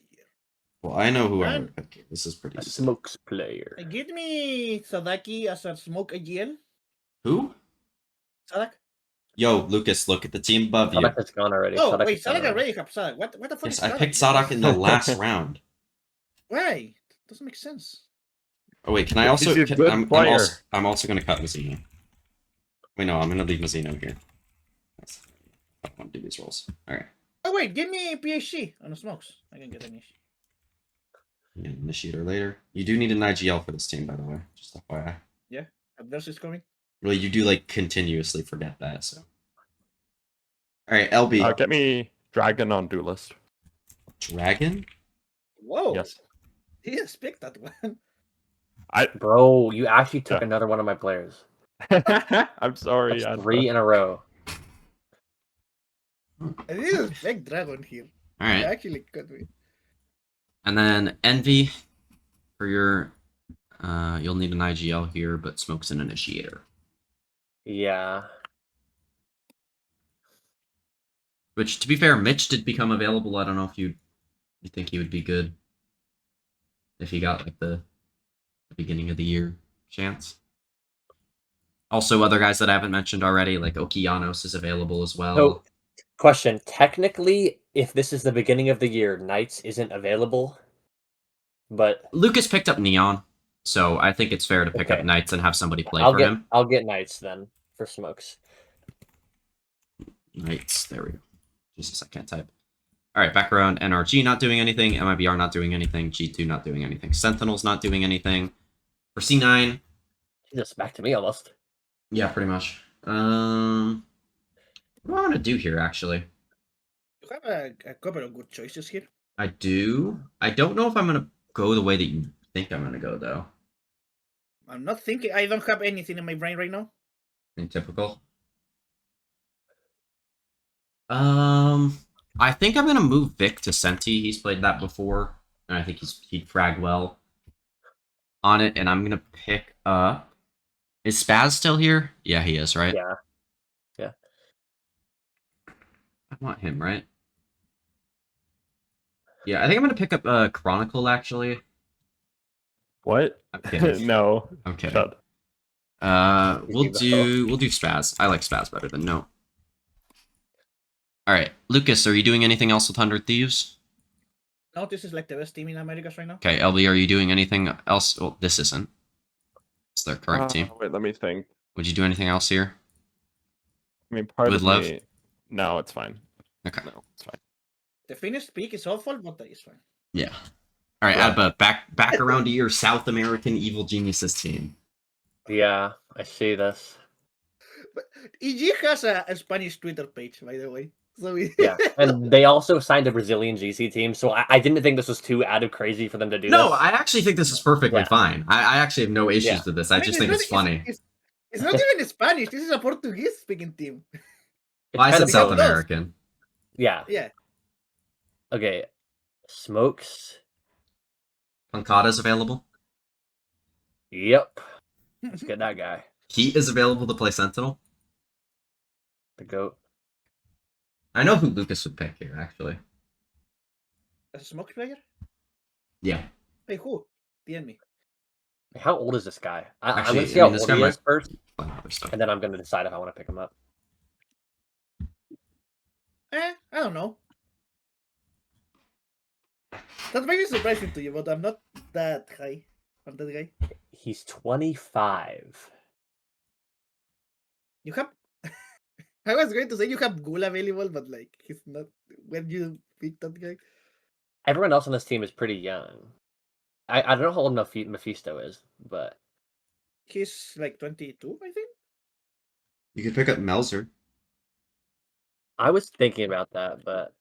Well, I know who I And would pick. This is pretty A easy. smokes player. Give me Sadaki as a smoke AGL. Who? Sadak? Yo, Lucas, look at the team above you. Sadak is gone already. Oh, Sadak wait, is gone Sadak already. already have Sadak. What the fuck Yes, is I Sadak? picked Sadak in the last round. Why? Doesn't make sense. Oh wait, can I He's also? a good player. I'm also gonna cut Mazzino. Wait, no, I'm gonna leave Mazzino here. I don't want to do these rolls. All right. Oh wait, give me PhD on the smokes. I can get an issue. Yeah, initiator later. You do need an IGL for this team, by the way. Just FYI. Adverse is coming. Really, you do like continuously forget that. So. All right, LB. Get me Dragon on Duelist. Dragon. Whoa. Yes. He has picked that one. Bro, you actually took Yeah. another one of my players. I'm sorry. That's 3 in a row. I didn't expect dragon here. All He right, actually cut me. and then Envy for your. You'll need an IGL here, but Smoke's an initiator. Yeah. Which, to be fair, Mitch did become available. I don't know if you think he would be good if he got like the beginning of the year chance. Also, other guys that I haven't mentioned already, like Okeanos is available as well. So, question. Technically, if this is the beginning of the year, Knights isn't available. But Lucas picked up Neon, so I think it's fair to pick up Okay. Knights and have somebody play I'll for get him. I'll get Knights then for smokes. Knights, there we go. Jesus, I can't type. All right, back around. NRG not doing anything. MIBR not doing anything. G2 not doing anything. Sentinel's not doing anything. For C9, Jesus, back to me almost. yeah, pretty much. What do I want to do here, actually? You have a couple of good choices here. I do. I don't know if I'm going to go the way that you think I'm going to go, though. I'm not thinking. I don't have anything in my brain right now. In typical. I think I'm going to move Vic to Senti. He's played that before, and I think he'd frag well on it, and I'm going to pick up... Is Spaz still here? Yeah, he is, right? Yeah. I want him, right? Yeah, I think I'm gonna pick up Chronicle actually. What? I'm kidding. No. I'm kidding. Shut. We'll do Spaz. I like Spaz better than no. All right, Lucas, are you doing anything else with 100 Thieves? No, this is like the best team in Americas right now. Okay, LB, are you doing anything else? Well, this isn't. It's their current team. Wait, let me think. Would you do anything else here? I mean, part With of love? me... No, it's fine. Okay. No, it's fine. The finished peak is awful, but that is fine. Yeah. All right, Yeah. Adba, back around to your South American Evil Geniuses team. Yeah, I see this. But EG has a Spanish Twitter page, by the way. So Yeah, and they also signed a Brazilian GC team, so I didn't think this was too added crazy for them to do No, this. I actually think this is perfectly Yeah. fine. I actually have no issues Yeah. with this. I just think it's funny. It's not even Spanish. This is a Portuguese speaking team. It's Well, I kind said of South both. American. Yeah. Yeah. Okay. Smokes. Pancada's available. Yep. Let's get that guy. Heat is available to play Sentinel. The GOAT. I know who Lucas would pick here, actually. As a smoke player? Yeah. Hey, who? DM me. How old is this guy? I'm Actually, going to see I how mean, this old guy he might- is first, Fun other stuff. and then I'm going to decide if I want to pick him up. I don't know. That might be surprising to you, but I'm not that high on that guy. He's 25. You have. I was going to say you have Ghoul available, but like he's not. When you pick that guy, Everyone else on this team is pretty young. I don't know how old Mephisto is, but he's like 22, I think. You could pick up Melzer. I was thinking about that, but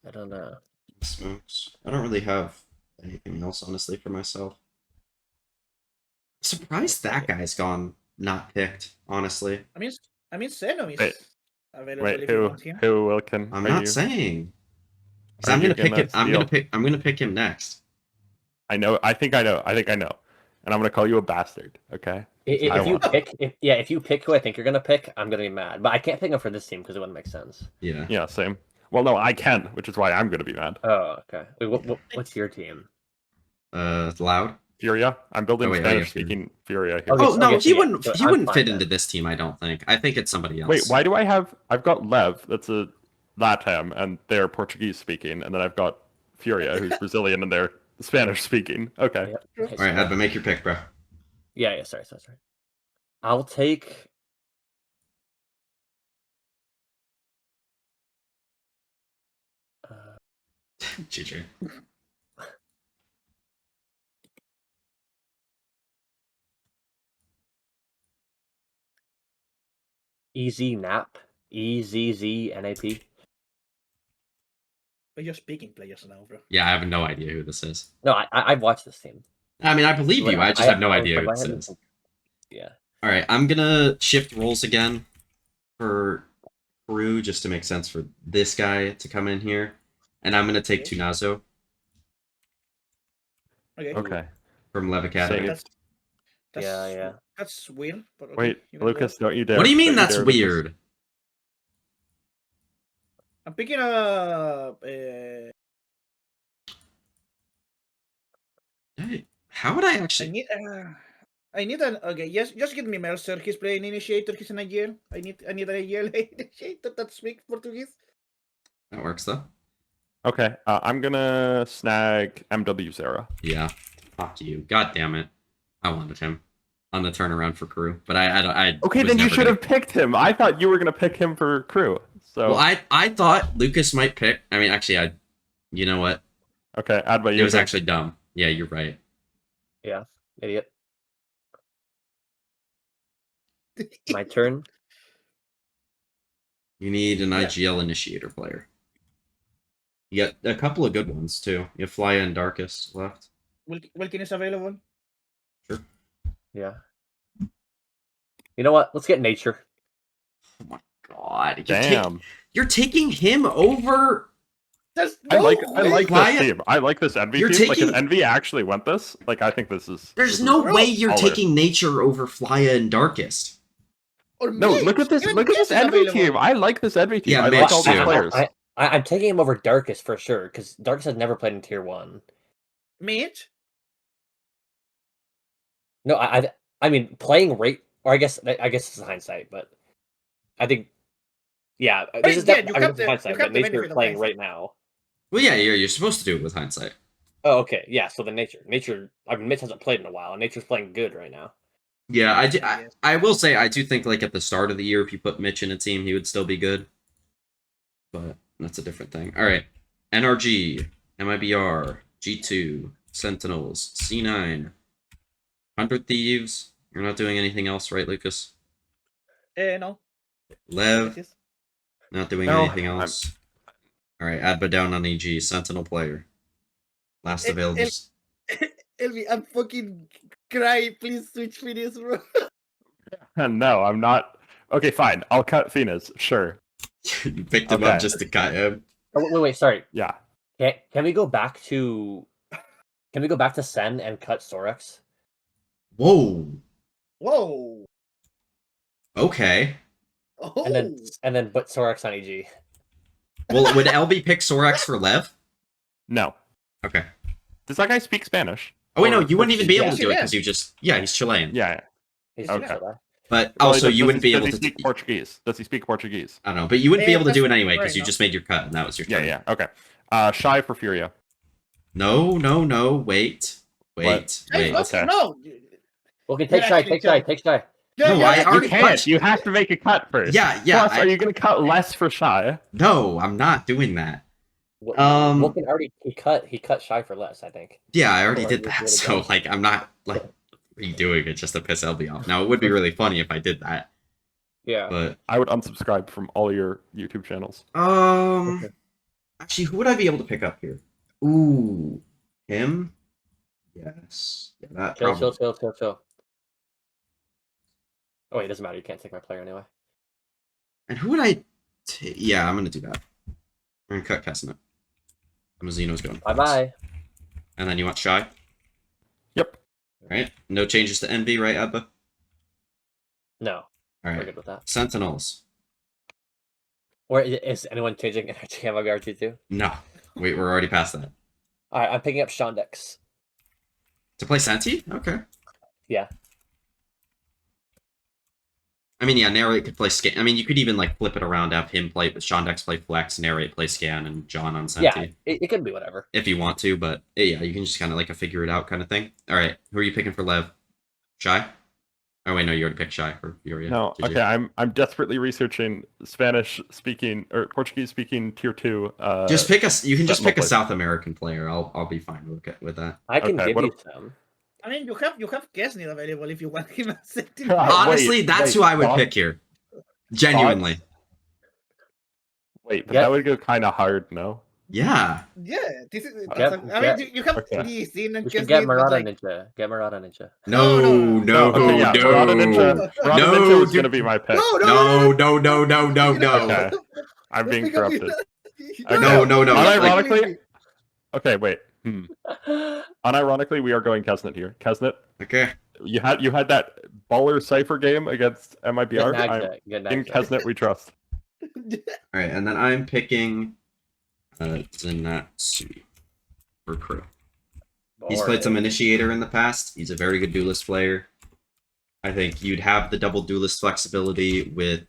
I don't know. Smokes. I don't really have anything else, honestly, for myself. I'm surprised that guy's gone not picked, honestly. I mean, Xenom is Wait. available Wait, if you who? want him. Who, Wilkin? I'm are not you? saying. 'Cause Are I'm you gonna pick gonna it. I'm gonna steal? pick him next. I know. I think I know. And I'm gonna call you a bastard. Okay. If you pick who I think you're gonna pick, I'm gonna be mad. But I can't pick him for this team because it wouldn't make sense. Yeah. Yeah, same. Well, no, I can, which is why I'm gonna be mad. Oh, okay. Wait, what's your team? Loud. Furia. I'm building Oh, wait, Spanish-speaking Furia here. Okay, Oh no, okay, he yeah, wouldn't. so He I'm wouldn't fine fit then. into this team. I don't think. I think it's somebody else. Wait, why do I have? I've got Lev, that's a Latam, and they're Portuguese-speaking, and then I've got Furia, who's Brazilian, and they're Spanish-speaking. Okay. Yeah. All right, Adba, make your pick, bro. Yeah. Sorry. I'll take. GG. EZNAP. EZZNAP. But you're speaking players now, bro. Yeah, I have no idea who this is. No, I've watched this team. I mean, I believe you. I just have no idea who but this I haven't- is. Yeah. All right, I'm gonna shift roles again for crew just to make sense for this guy to come in here, and I'm gonna take Tunazo Okay. from Lev Academy. Save. Yeah. That's weird. But okay, Wait, you know Lucas, don't you dare. What do you mean Don't that's dare, weird? I'm picking up. Hey, how would I I actually? need. I need an. Okay, yes, just give me Mercer. He's playing Initiator. He's an AGL. I need an AGL Initiator that speaks Portuguese. That works though. Okay, I'm gonna snag MW Zera. Yeah. Fuck you. God damn it. I wanted him on the turnaround for crew, but I Okay, was then you never should gonna- have picked him. I thought you were gonna pick him for crew. So Well, I thought Lucas might pick. I mean, actually, you know what? okay, Adba, It you was pick. actually dumb. Yeah, you're right. Yeah. Idiot. My turn. You need an Yeah. IGL initiator player. You got a couple of good ones too. You have Flya and Darkest left. Wilkin is available. Yeah. You know what? Let's get Nature. Oh my god! Damn. You're taking him over. There's I no like way. Why- this team. I like this Envy You're team. Like taking- if Envy actually went this, like I think this is. There's this is no Bro, way you're baller. taking Nature over Flya and Darkest. Or No, Mitch. look at this. Even Look at Mitch this is Envy available. team. I like this Envy team. Yeah, I Mitch like all these too. players. I'm taking him over Darkest for sure because Darkest has never played in Tier 1. Mitch. No, I mean playing rate, or I guess it's hindsight, but I think, yeah, this is yeah, definitely you have this is the- hindsight, you but have the Nature benefit of playing hindsight. right now. Well, yeah, you're supposed to do it with hindsight. Oh, okay, yeah. So the Nature. I mean, Mitch hasn't played in a while, and Nature's playing good right now. Yeah, I will say I do think like at the start of the year, if you put Mitch in a team, he would still be good. But that's a different thing. All right, NRG, MIBR, G2, Sentinels, C9, 100 Thieves. You're not doing anything else, right, Lucas? No. Lev, Yes. not doing No, anything else. All right, Adba down on EG, Sentinel player. Last available. Elvi, I'm fucking crying. Please switch me this, bro. No, I'm not. Okay, fine. I'll cut Phoenix. Sure. You picked him Okay. up just to cut him. Oh, wait, sorry. Yeah. Can we go back to Sen and cut Sorex? Whoa. Whoa. Okay. Oh. And then put Sorex on EG. Well, would LB pick Sorax for Lev? No. Okay. Does that guy speak Spanish? Oh wait, no, Or you wouldn't even be able Yeah. to do it because you just he's Chilean. Yeah. He's Okay. just that. But Well, also does you he- wouldn't be able Does to. he speak Portuguese? Does he speak Portuguese? I don't know, but you wouldn't be Yeah, able to do it that's anyway because right, you no. just made your cut and that was your Yeah, turn. yeah. Okay. Shy for Furia. No, wait. What? Wait. Okay. No. Okay, take Shy. No, I already You can't. cut. You have to make a cut first. Yeah. Plus, are you going to cut less for Shy? No, I'm not doing that. Vulcan already he cut Shy for less, I think. Yeah, I already Or did you that. did it So again. like, I'm not like redoing it just to piss LB off. Now it would be really funny if I did that, Yeah. but I would unsubscribe from all your YouTube channels. actually, who would I be able to pick up here? Ooh, him. Yes. Yeah, that Chill. probably. Oh wait, it doesn't matter. You can't take my player anyway. And who would I take? Yeah, I'm gonna do that. We're gonna cut Casanova. Amazino's going. Bye. And then you want Shy? Yep. Right? No changes to NB, right, Abba? No, All we're right. good with that. Sentinels. Or is anyone changing energy MIBR2? No. Wait, we're already past that. All right, I'm picking up Shondex. To play Senti? Okay. Yeah. I mean, yeah, Narrate could play Scan. I mean, you could even like flip it around, have him play Shondex play Flex, Narrate play Scan, and John on Senti. Yeah, it can be whatever. If you want to, but yeah, you can just kind of like a figure it out kind of thing. All right, who are you picking for Lev? Shy? Oh wait, no, you already picked Shy for Furia. No, okay. I'm desperately researching Spanish speaking or Portuguese speaking tier 2. Just pick us. You can just pick a player. South American player. I'll be fine with that. I can Okay, give you some. I mean, you have Kesnit available if you want him as second. Honestly, that's who I would Thoughts? pick here. Genuinely. Wait, but Yeah. that would go kind of hard, no? Yeah. Yeah, this is. Get- I mean, you have okay. Lee Sin and We should Kesnit, get but, Murata like, Ninja. Get Murata Ninja. No. Okay, yeah, Murata Ninja. Murata No, Ninja was dude. going to be my pick. No. Okay. I'm let's being pick up corrupted. No. Unironically- Okay, wait. Unironically, we are going Kesnet here. Kesnet, Okay. you had that baller cipher game against MIBR. Get In Kesnet, we trust. All right, and then I'm picking Zenatsu for crew. He's played some Initiator in the past. He's a very good duelist player. I think you'd have the double duelist flexibility with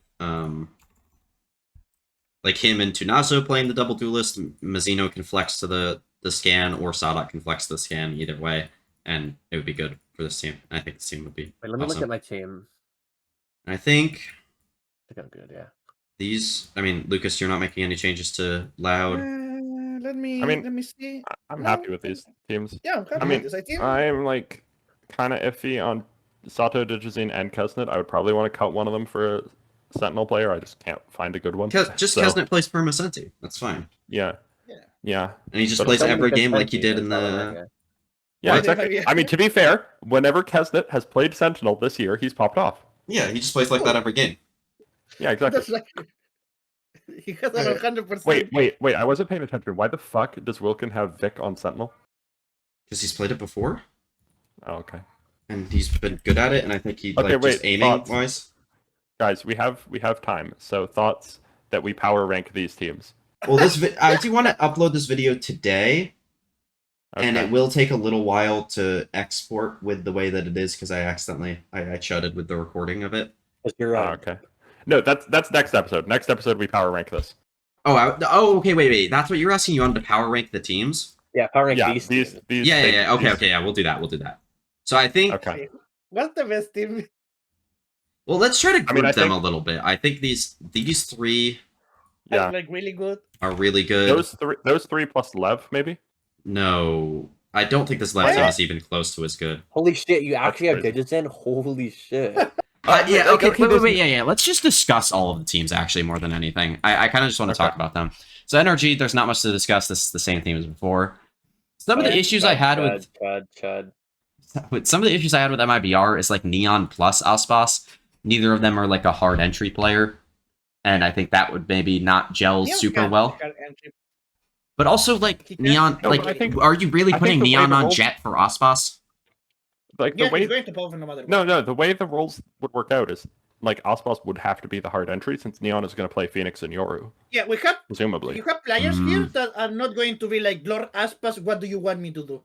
like him and Tunazo playing the double duelist. Mazzino can flex to the scan, or Sadat can flex to the scan either way, and it would be good for this team. I think this team would be Wait, let me awesome. look at my team. I think I think I'm good, yeah. these. I mean, Lucas, you're not making any changes to Loud. let me. I mean, let me see. I'm No. happy with these teams. Yeah, I'm happy I mean, with this. I think. I'm like kind of iffy on Sato, Digizine, and Kesnet. I would probably want to cut one of them for a Sentinel player. I just can't find a good one. Just So, Kesnet plays Permacenti. That's fine. Yeah. Yeah. Yeah. And he just But plays it's every Good game like he Sentinel, did in that's all the. I'm at. Yeah, What? exactly. I mean, to be fair, whenever Kesnet has played Sentinel this year, he's popped off. Yeah, he just plays like that every game. Yeah, exactly. That's like. He has a 100%. Wait, I wasn't paying attention. Why the fuck does Wilkin have Vic on Sentinel? Because he's played it before, Oh, okay. and he's been good at it, and I think he Okay, like just wait, aiming thoughts? wise. Guys, we have time. So thoughts that we power rank these teams. Well, I do want to upload this video today, and Okay. it will take a little while to export with the way that it is because I accidentally I chudded with the recording of it. Because you're Oh, okay. No, that's next episode. Next episode we power rank this. Oh, okay, wait. That's what you're asking. You wanted to power rank the teams? Yeah, power rank Yeah, these. these Yeah. Okay, yeah, we'll do that. So I think. Okay. What's the best team? Well, let's try to group I them think- a little bit. I think these three Yeah. Like really good. are really good. Those three plus Lev, maybe? No, I don't think this left What? team is even close to as good. Holy shit, you actually have crazy. digits in? Holy shit. Yeah, like, okay, there's- wait, yeah. Let's just discuss all of the teams actually more than anything. I kind of just want to Okay. talk about them. So NRG, there's not much to discuss. This is the same theme as before. Some of the issues I had with some of the issues I had with MIBR is like Neon plus Aspas. Neither of them are like a hard entry player, and I think that would maybe not gel Neon super can well. pick an entry. But also like He can- Neon, No, like but I think- are you really I putting think the way Neon the on roles- Jet for Aspas? Like the Yeah, way he's going to pop no matter what. No, the way the roles would work out is like Osmos would have to be the hard entry since Neon is going to play Phoenix and Yoru, Yeah, we have presumably. you have players here that are not going to be like Lord Aspas. What do you want me to do?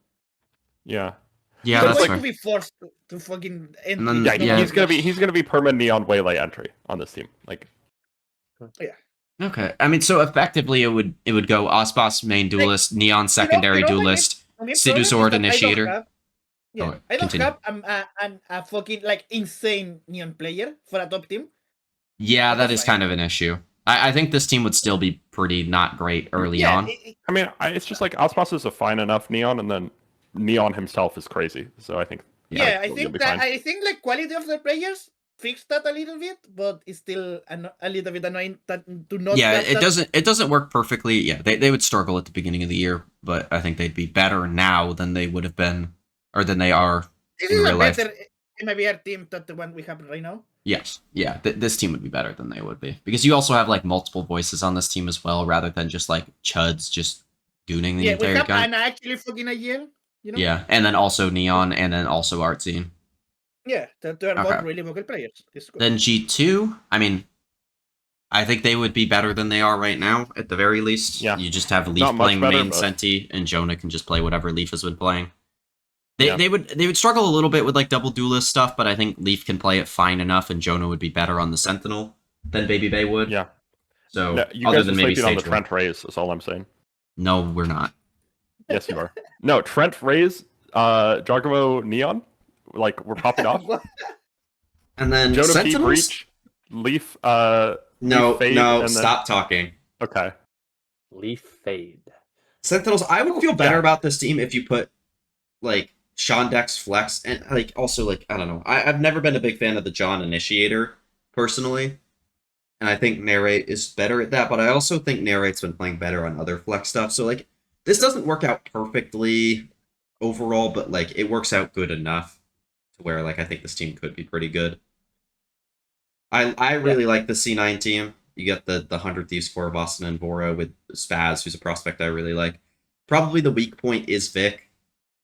Yeah. Yeah, They're that's going fair. to be forced to fucking end. And then- Yeah, Yeah. he's gonna be perma Neon Waylay entry on this team. Like Okay, I mean, so effectively it would go Aspas main duelist, Neon secondary you know, like, duelist. I mean, Sidu problem is Sword that I don't Initiator. have- Yeah, Oh, I don't continue. have a fucking like insane Neon player for a top team. Yeah, that That's is fine. kind of an issue. I think this team would still be pretty not great early Yeah, on. I mean, it's just like Osmos is a fine enough Neon, and then Neon himself is crazy. So I think yeah, I you'll think be that fine. I think like quality of the players fixed that a little bit, but it's still a little bit annoying that to not. Yeah, have that. it doesn't work perfectly. Yeah, they would struggle at the beginning of the year, but I think they'd be better now than they would have been, or than they are. This in is a real life. better MIBR team than the one we have right now. Yes, yeah, this team would be better than they would be because you also have like multiple voices on this team as well, rather than just like chuds just gooning the Yeah, we entire have guy. an actually fucking a year. You know. Yeah, and then also Neon, and then also Artscene. Yeah, they're both really vocal players. Then G2, I mean, I think they would be better than they are right now, at the very least. Yeah. You just have Leaf Not much playing better, main but- Senti, and Jonah can just play whatever Leaf has been playing. They, Yeah. they would struggle a little bit with like double duelist stuff, but I think Leaf can play it fine enough, and Jonah would be better on the Sentinel than Baby Bay would. Yeah. So No, you other guys are than maybe sleeping on the stage one. Trent Rays, is all I'm saying. No, we're not. Yes, you are. No, Trent Rays, Jacobo Neon, like, we're popping off. And then Jonah P. Sentinels. Breach, Leaf, No, Leaf Fade, no, and then- stop talking. Okay. Leaf Fade. Sentinels. I would feel better Yeah. about this team if you put like Sean Dex Flex and like also like I don't know. I've never been a big fan of the John Initiator personally, and I think Narrate is better at that. But I also think Narrate's been playing better on other Flex stuff. So like this doesn't work out perfectly overall, but like it works out good enough to where like I think this team could be pretty good. I really like the C9 team. You get the 100 Thieves for Boston and Bora with Spaz, who's a prospect I really like. Probably the weak point is Vic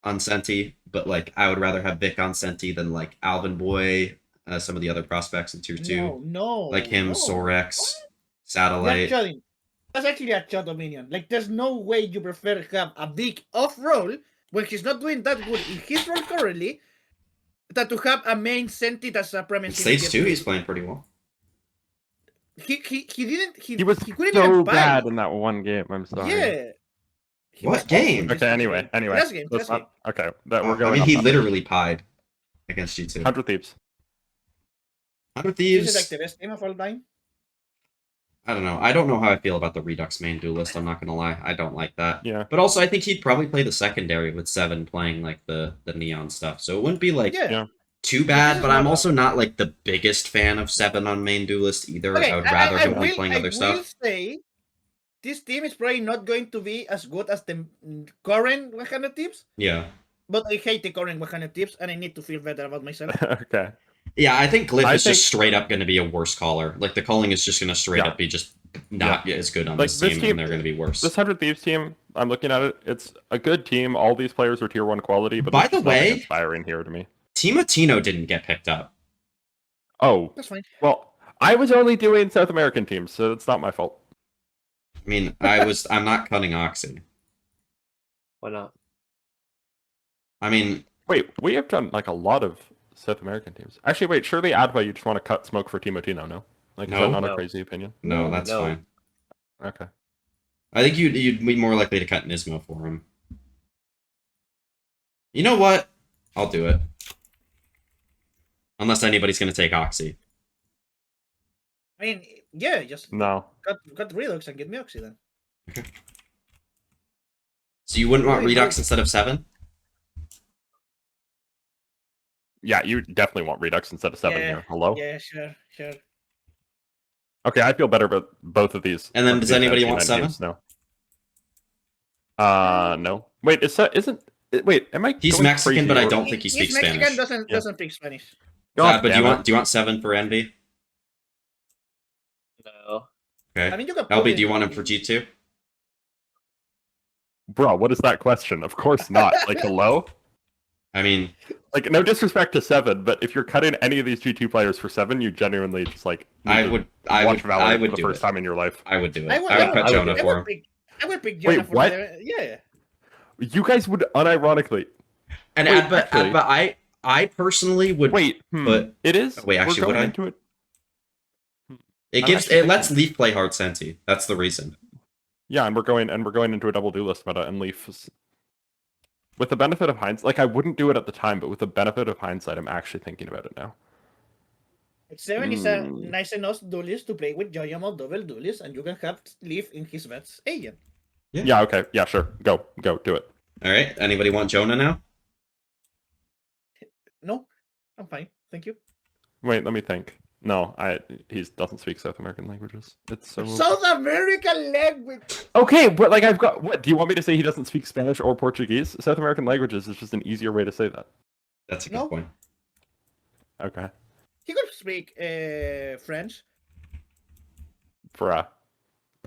on Senti, but like I would rather have Vic on Senti than like Alvin Boy, some of the other prospects in tier 2. No, like him, no. Sorex, Satellite. That's actually a chat opinion. Like, there's no way you prefer to have a Vic off role when he's not doing that good in his role currently, than to have a main Senti that's a In premise. stage 2, he's playing pretty well. He didn't. He was couldn't so even bad buy. in that one game. I'm sorry. Yeah. He What was game? awful. Okay. Anyway. Last game. Let's Last game. not- okay. That we're going. I mean, off he topic. literally pied against G2. 100 Thieves. 100 This is Thieves. like the best game of all time. I don't know. I don't know how I feel about the Redux main duelist. I'm not gonna lie. I don't like that. Yeah. But also, I think he'd probably play the secondary with 7 playing like the neon stuff. So it wouldn't be like Yeah. too bad. is But I'm not also not like the biggest fan of 7 on main duelist either. Okay, I would rather him be will, playing I other will stuff. say this team is probably not going to be as good as the current 100 teams, Yeah. but I hate the current 100 teams, and I need to feel better about myself. Okay. Yeah, I think Glyph I is think- just straight up going to be a worse caller. Like the calling is just going to straight Yeah. up be just not as good on Like, this this team, team- and they're going to be worse. This 100 Thieves team, I'm looking at it. It's a good team. All these players are tier 1 quality, but By there's the just nothing way- inspiring here to me. Team Atino didn't get picked up. Oh, That's fine. well, I was only doing South American teams, so it's not my fault. I mean, I'm not cutting Oxy. Why not? I mean, Wait, we have done like a lot of South American teams. Actually, wait, surely Adwa, you just want to cut smoke for Team Otino, no? Like, is No. that not a No. crazy opinion? no, that's No. fine. Okay. I think you'd be more likely to cut Nismo for him. You know what? I'll do it. Unless anybody's going to take Oxy. I mean, yeah, just No. cut Redux and get me Oxy then. So you wouldn't want Wait, Redux wait. instead of 7? Yeah, you definitely want Redux instead of 7 Yeah, here. Hello? Yeah, sure. Okay, I feel better about both of these. And then of does these anybody 19 want 7? teams, No. No. Wait, wait, am I He's going Mexican, crazy but I or- don't think he speaks Mexican Spanish. doesn't Yeah. doesn't speak Spanish. God But damn do you want 7 for Envy? No. Okay. I mean, you can. LB, do you want him for G2? Bro, what is that question? Of course not. Like, hello? I mean, Like, no disrespect to 7, but if you're cutting any of these G2 players for 7, you genuinely just, like, need I to would watch Valorant I for would the do first it. time in your life. I would do it. I I would, would cut Jonah for him. I would pick Jonah for what? the, yeah. You guys would unironically... And Wait, Adba, actually- I personally would. Wait, but- it is? Wait, actually, We're would going I? into it. It I'm lets actually Leaf play hard Senti. That's the reason. Yeah, and we're going into a double duelist meta, and Leaf is... With the benefit of hindsight, like, I wouldn't do it at the time, but with the benefit of hindsight, I'm actually thinking about it now. 7 is a Hmm. nice enough duelist to play with Joyamo double duelist, and you can have Leaf in his vet's agent. Yeah, okay. Yeah, sure. Go, do it. All right. Anybody want Jonah now? No, I'm fine. Thank you. Wait, let me think. No, he doesn't speak South American languages. It's so... South American language. Okay, but like I've got... What, do you want me to say he doesn't speak Spanish or Portuguese? South American languages is just an easier way to say that. That's a good No. point. Okay. He could speak French. Bruh.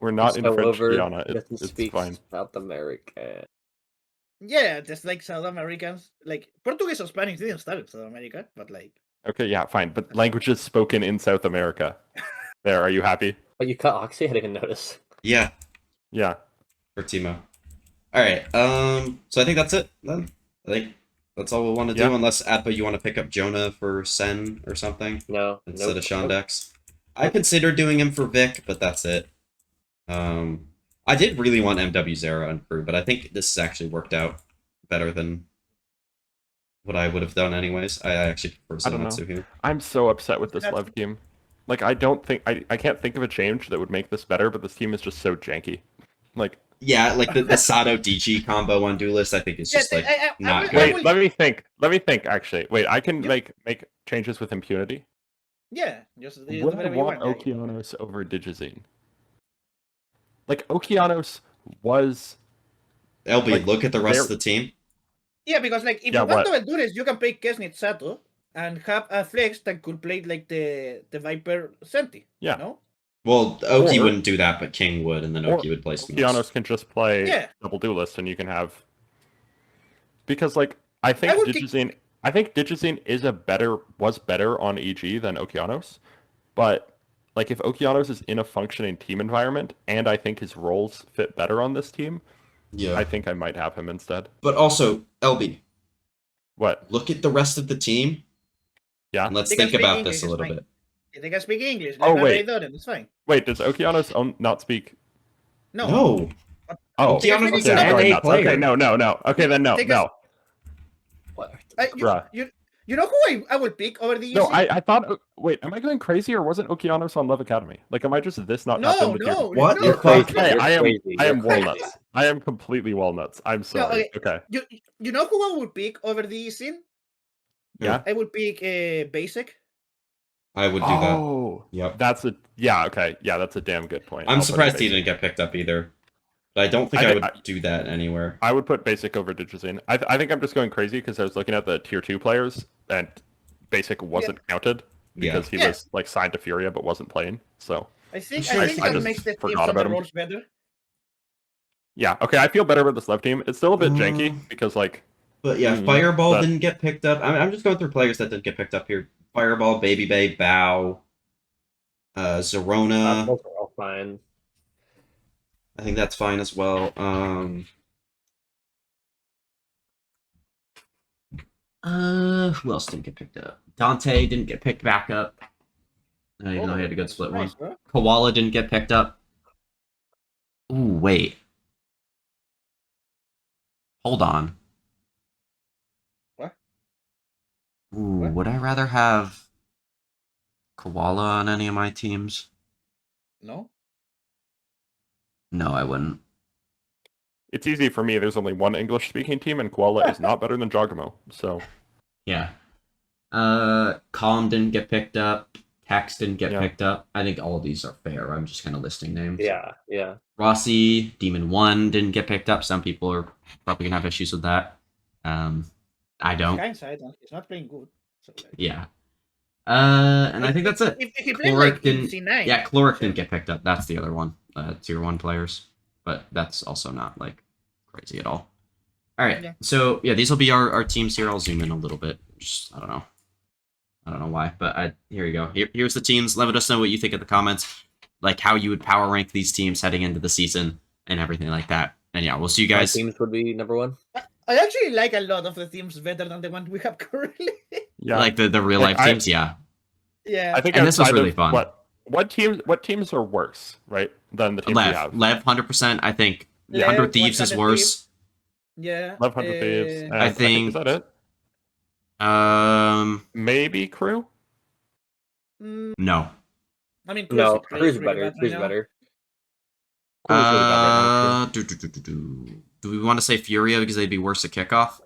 We're not in So French, over Gianna. doesn't It's speak fine. South America. Yeah, just like South Americans. Like Portuguese or Spanish didn't start in South America, but like Okay, yeah, fine. But languages spoken in South America. There, are you happy? But you cut Oxy? I didn't notice. Yeah, Yeah. for Timo. All right. So I think that's it then. I think that's all we'll want to do, Yeah. unless Atpa, you want to pick up Jonah for Sen or something No. instead of Shondex. I considered doing him for Vic, but that's it. I did really want MW Zera on crew, but I think this has actually worked out better than what I would have done anyways. I actually prefer I don't know. Zenitsu here. I'm so upset with this Lev team. Like, I don't think I can't think of a change that would make this better, but this team is just so janky. Like, yeah, like the Sato DG combo on Duelist, I think is just like not good. Wait, let me think. Let me think. Actually, wait, I can make changes with impunity. Yeah, just Would I want Okeanos over Digizine? Like, Okeanos was. LB, like, look at the rest of the team. Yeah, because like if you want to do this, you can play Kesnit Sato and have a flex that could play like the Viper Senti. Yeah. No? Well, Oki wouldn't do that, but King would, and then Oki would play Smokes. Okeanos can just play double Duelist, and you can have. Because like I think Digizine was better on EG than Okeanos, but like if Okeanos is in a functioning team environment, and I think his roles fit better on this team, I think I might have him instead. But also, LB. What? Look at the rest of the team. Yeah. And let's think about this a little bit. They can speak English. Oh, wait. It's fine. Wait, does Okeanos not speak? No. Oh, Okeanos is an an NA player. Okay, no. Okay, then no. What? You know who I would pick over the EC? No, I thought. Wait, am I going crazy, or wasn't Okeanos on Love Academy? Like, am I just this not tapped into No. What? You're crazy. Okay, I am You're walnuts. crazy. I am completely walnuts. I'm sorry. Okay. You know who I would pick over the EC? Yeah. I would pick Basic. I would do that. Oh, yep. Okay. Yeah, that's a damn good point. I'm surprised he didn't get picked up either. But I don't think I would do that anywhere. I would put Basic over Digizine. I think I'm just going crazy because I was looking at the tier 2 players and Basic wasn't counted because he was like signed to Furia but wasn't playing. So I think that makes the team on the roles better. Yeah, okay, I feel better with this left team. It's still a bit janky because like. But yeah, Fireball didn't get picked up. I'm just going through players that didn't get picked up here. Fireball, Baby Bay, Bao, Zerona. Those are all fine. I think that's fine as well. Who else didn't get picked up? Dante didn't get picked back up. Even though he had a good split one. Bro. Koala didn't get picked up. Ooh, wait. Hold on. What? Ooh, would I rather have Koala on any of my teams? No? No, I wouldn't. It's easy for me. There's only one English-speaking team, and Koala is not better than Jogamo. So. Yeah. Calm didn't get picked up. Tax didn't get picked up. I think all of these are fair. I'm just kind of listing names. Yeah. Rossi, Demon 1 didn't get picked up. Some people are probably going to have issues with that. I don't. He's not playing good. So, like... Yeah. And I think that's it. If he played like C9. Yeah, Chloric didn't get picked up. That's the other one. Tier 1 players. But that's also not, like, crazy at all. All right. Yeah. So, yeah, these will be our teams here. I'll zoom in a little bit. Just, I don't know why, but here you go. Here's the teams. Let us know what you think in the comments, like how you would power rank these teams heading into the season and everything like that. And yeah, we'll see you guys. My teams would be number 1. I actually like a lot of the teams better than the one we have currently. Yeah, like the real life teams. Yeah. I think this was really fun. What teams are worse, right, than the teams we have? Lev 100%. I think 100 Thieves is worse. Yeah. Lev 100 Thieves. I think is that it? Maybe Crew? No. I mean, Crew's better. Crew's better. Do we want to say Furia because they'd be worse at kickoff?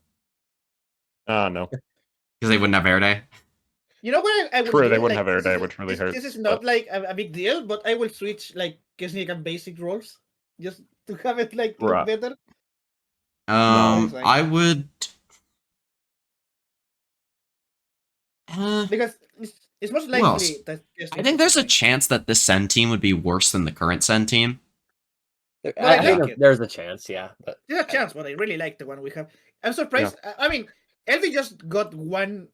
No. Because they wouldn't have air day? You know what I would True, do? they wouldn't have air day, which really hurts. This is not like a big deal, but I will switch like Kesnik and basic roles just to have it like look better. I would... because it's most likely that I think there's a chance that the Sen team would be worse than the current Sen team. There's a chance, yeah. But there's a chance, but I really like the one we have. I'm surprised. I mean, Elvi just got one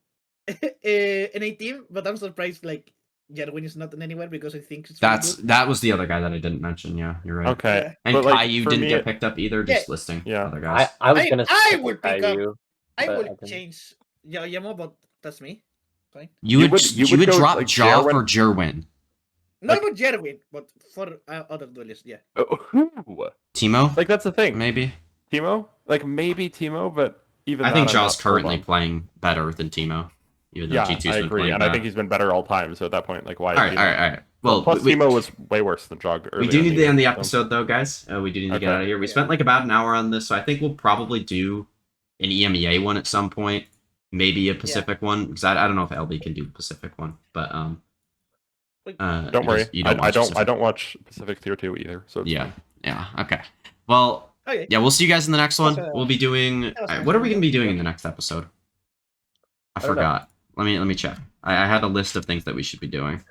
NA team, but I'm surprised like Jarwin is not in anywhere because I think it's really good. That was the other guy that I didn't mention. Yeah, you're right. Okay. Yeah. And But, like, Caillou for didn't me, get picked up either. Just Yeah. listing Yeah. other guys. I was I- gonna I say would pick up- Caillou, I but would didn't. change Yamo, but that's me. Fine. You would go, drop like, Jaw Jarwin- for Jerwin. Not about Jarwin, but for other duelists, yeah. Who? Timo, Like, that's the thing. maybe. Timo? Like, maybe Timo, but even I think that, I'm Jaw's not sold currently on. playing better than Timo. Even though Yeah, G2's I been agree, playing and bad. I think he's been better all time. So at that point, like, why? All right, all right. Well, plus we, Timo was way worse than Jog. we do earlier in need to end the year, episode though, guys. We do need to get Okay. out of here. We Yeah. spent like about an hour on this, so I think we'll probably do an EMEA one at some point. Maybe a Pacific one, because I don't know if LB can do the Pacific one, but Don't worry, you I watch Pacific. don't watch Pacific Tier 2 either. So it's Yeah, fine. yeah, okay. Well, Okay. yeah, we'll see you guys in the next one. That's, We'll be doing. was nice. What are we gonna be doing in the next episode? I don't know. forgot. Let me check. I had a list of things that we should be doing.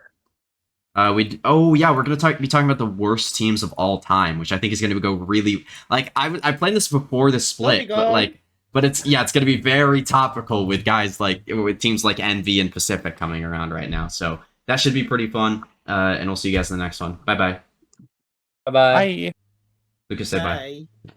We're gonna be talking about the worst teams of all time, which I think is gonna go really like I played this before the split, but it's gonna be very topical with guys with teams like Envy and Pacific coming around right now. So that should be pretty fun. And we'll see you guys in the next one. Bye bye. Bye bye. Bye. Lucas, say bye. Bye.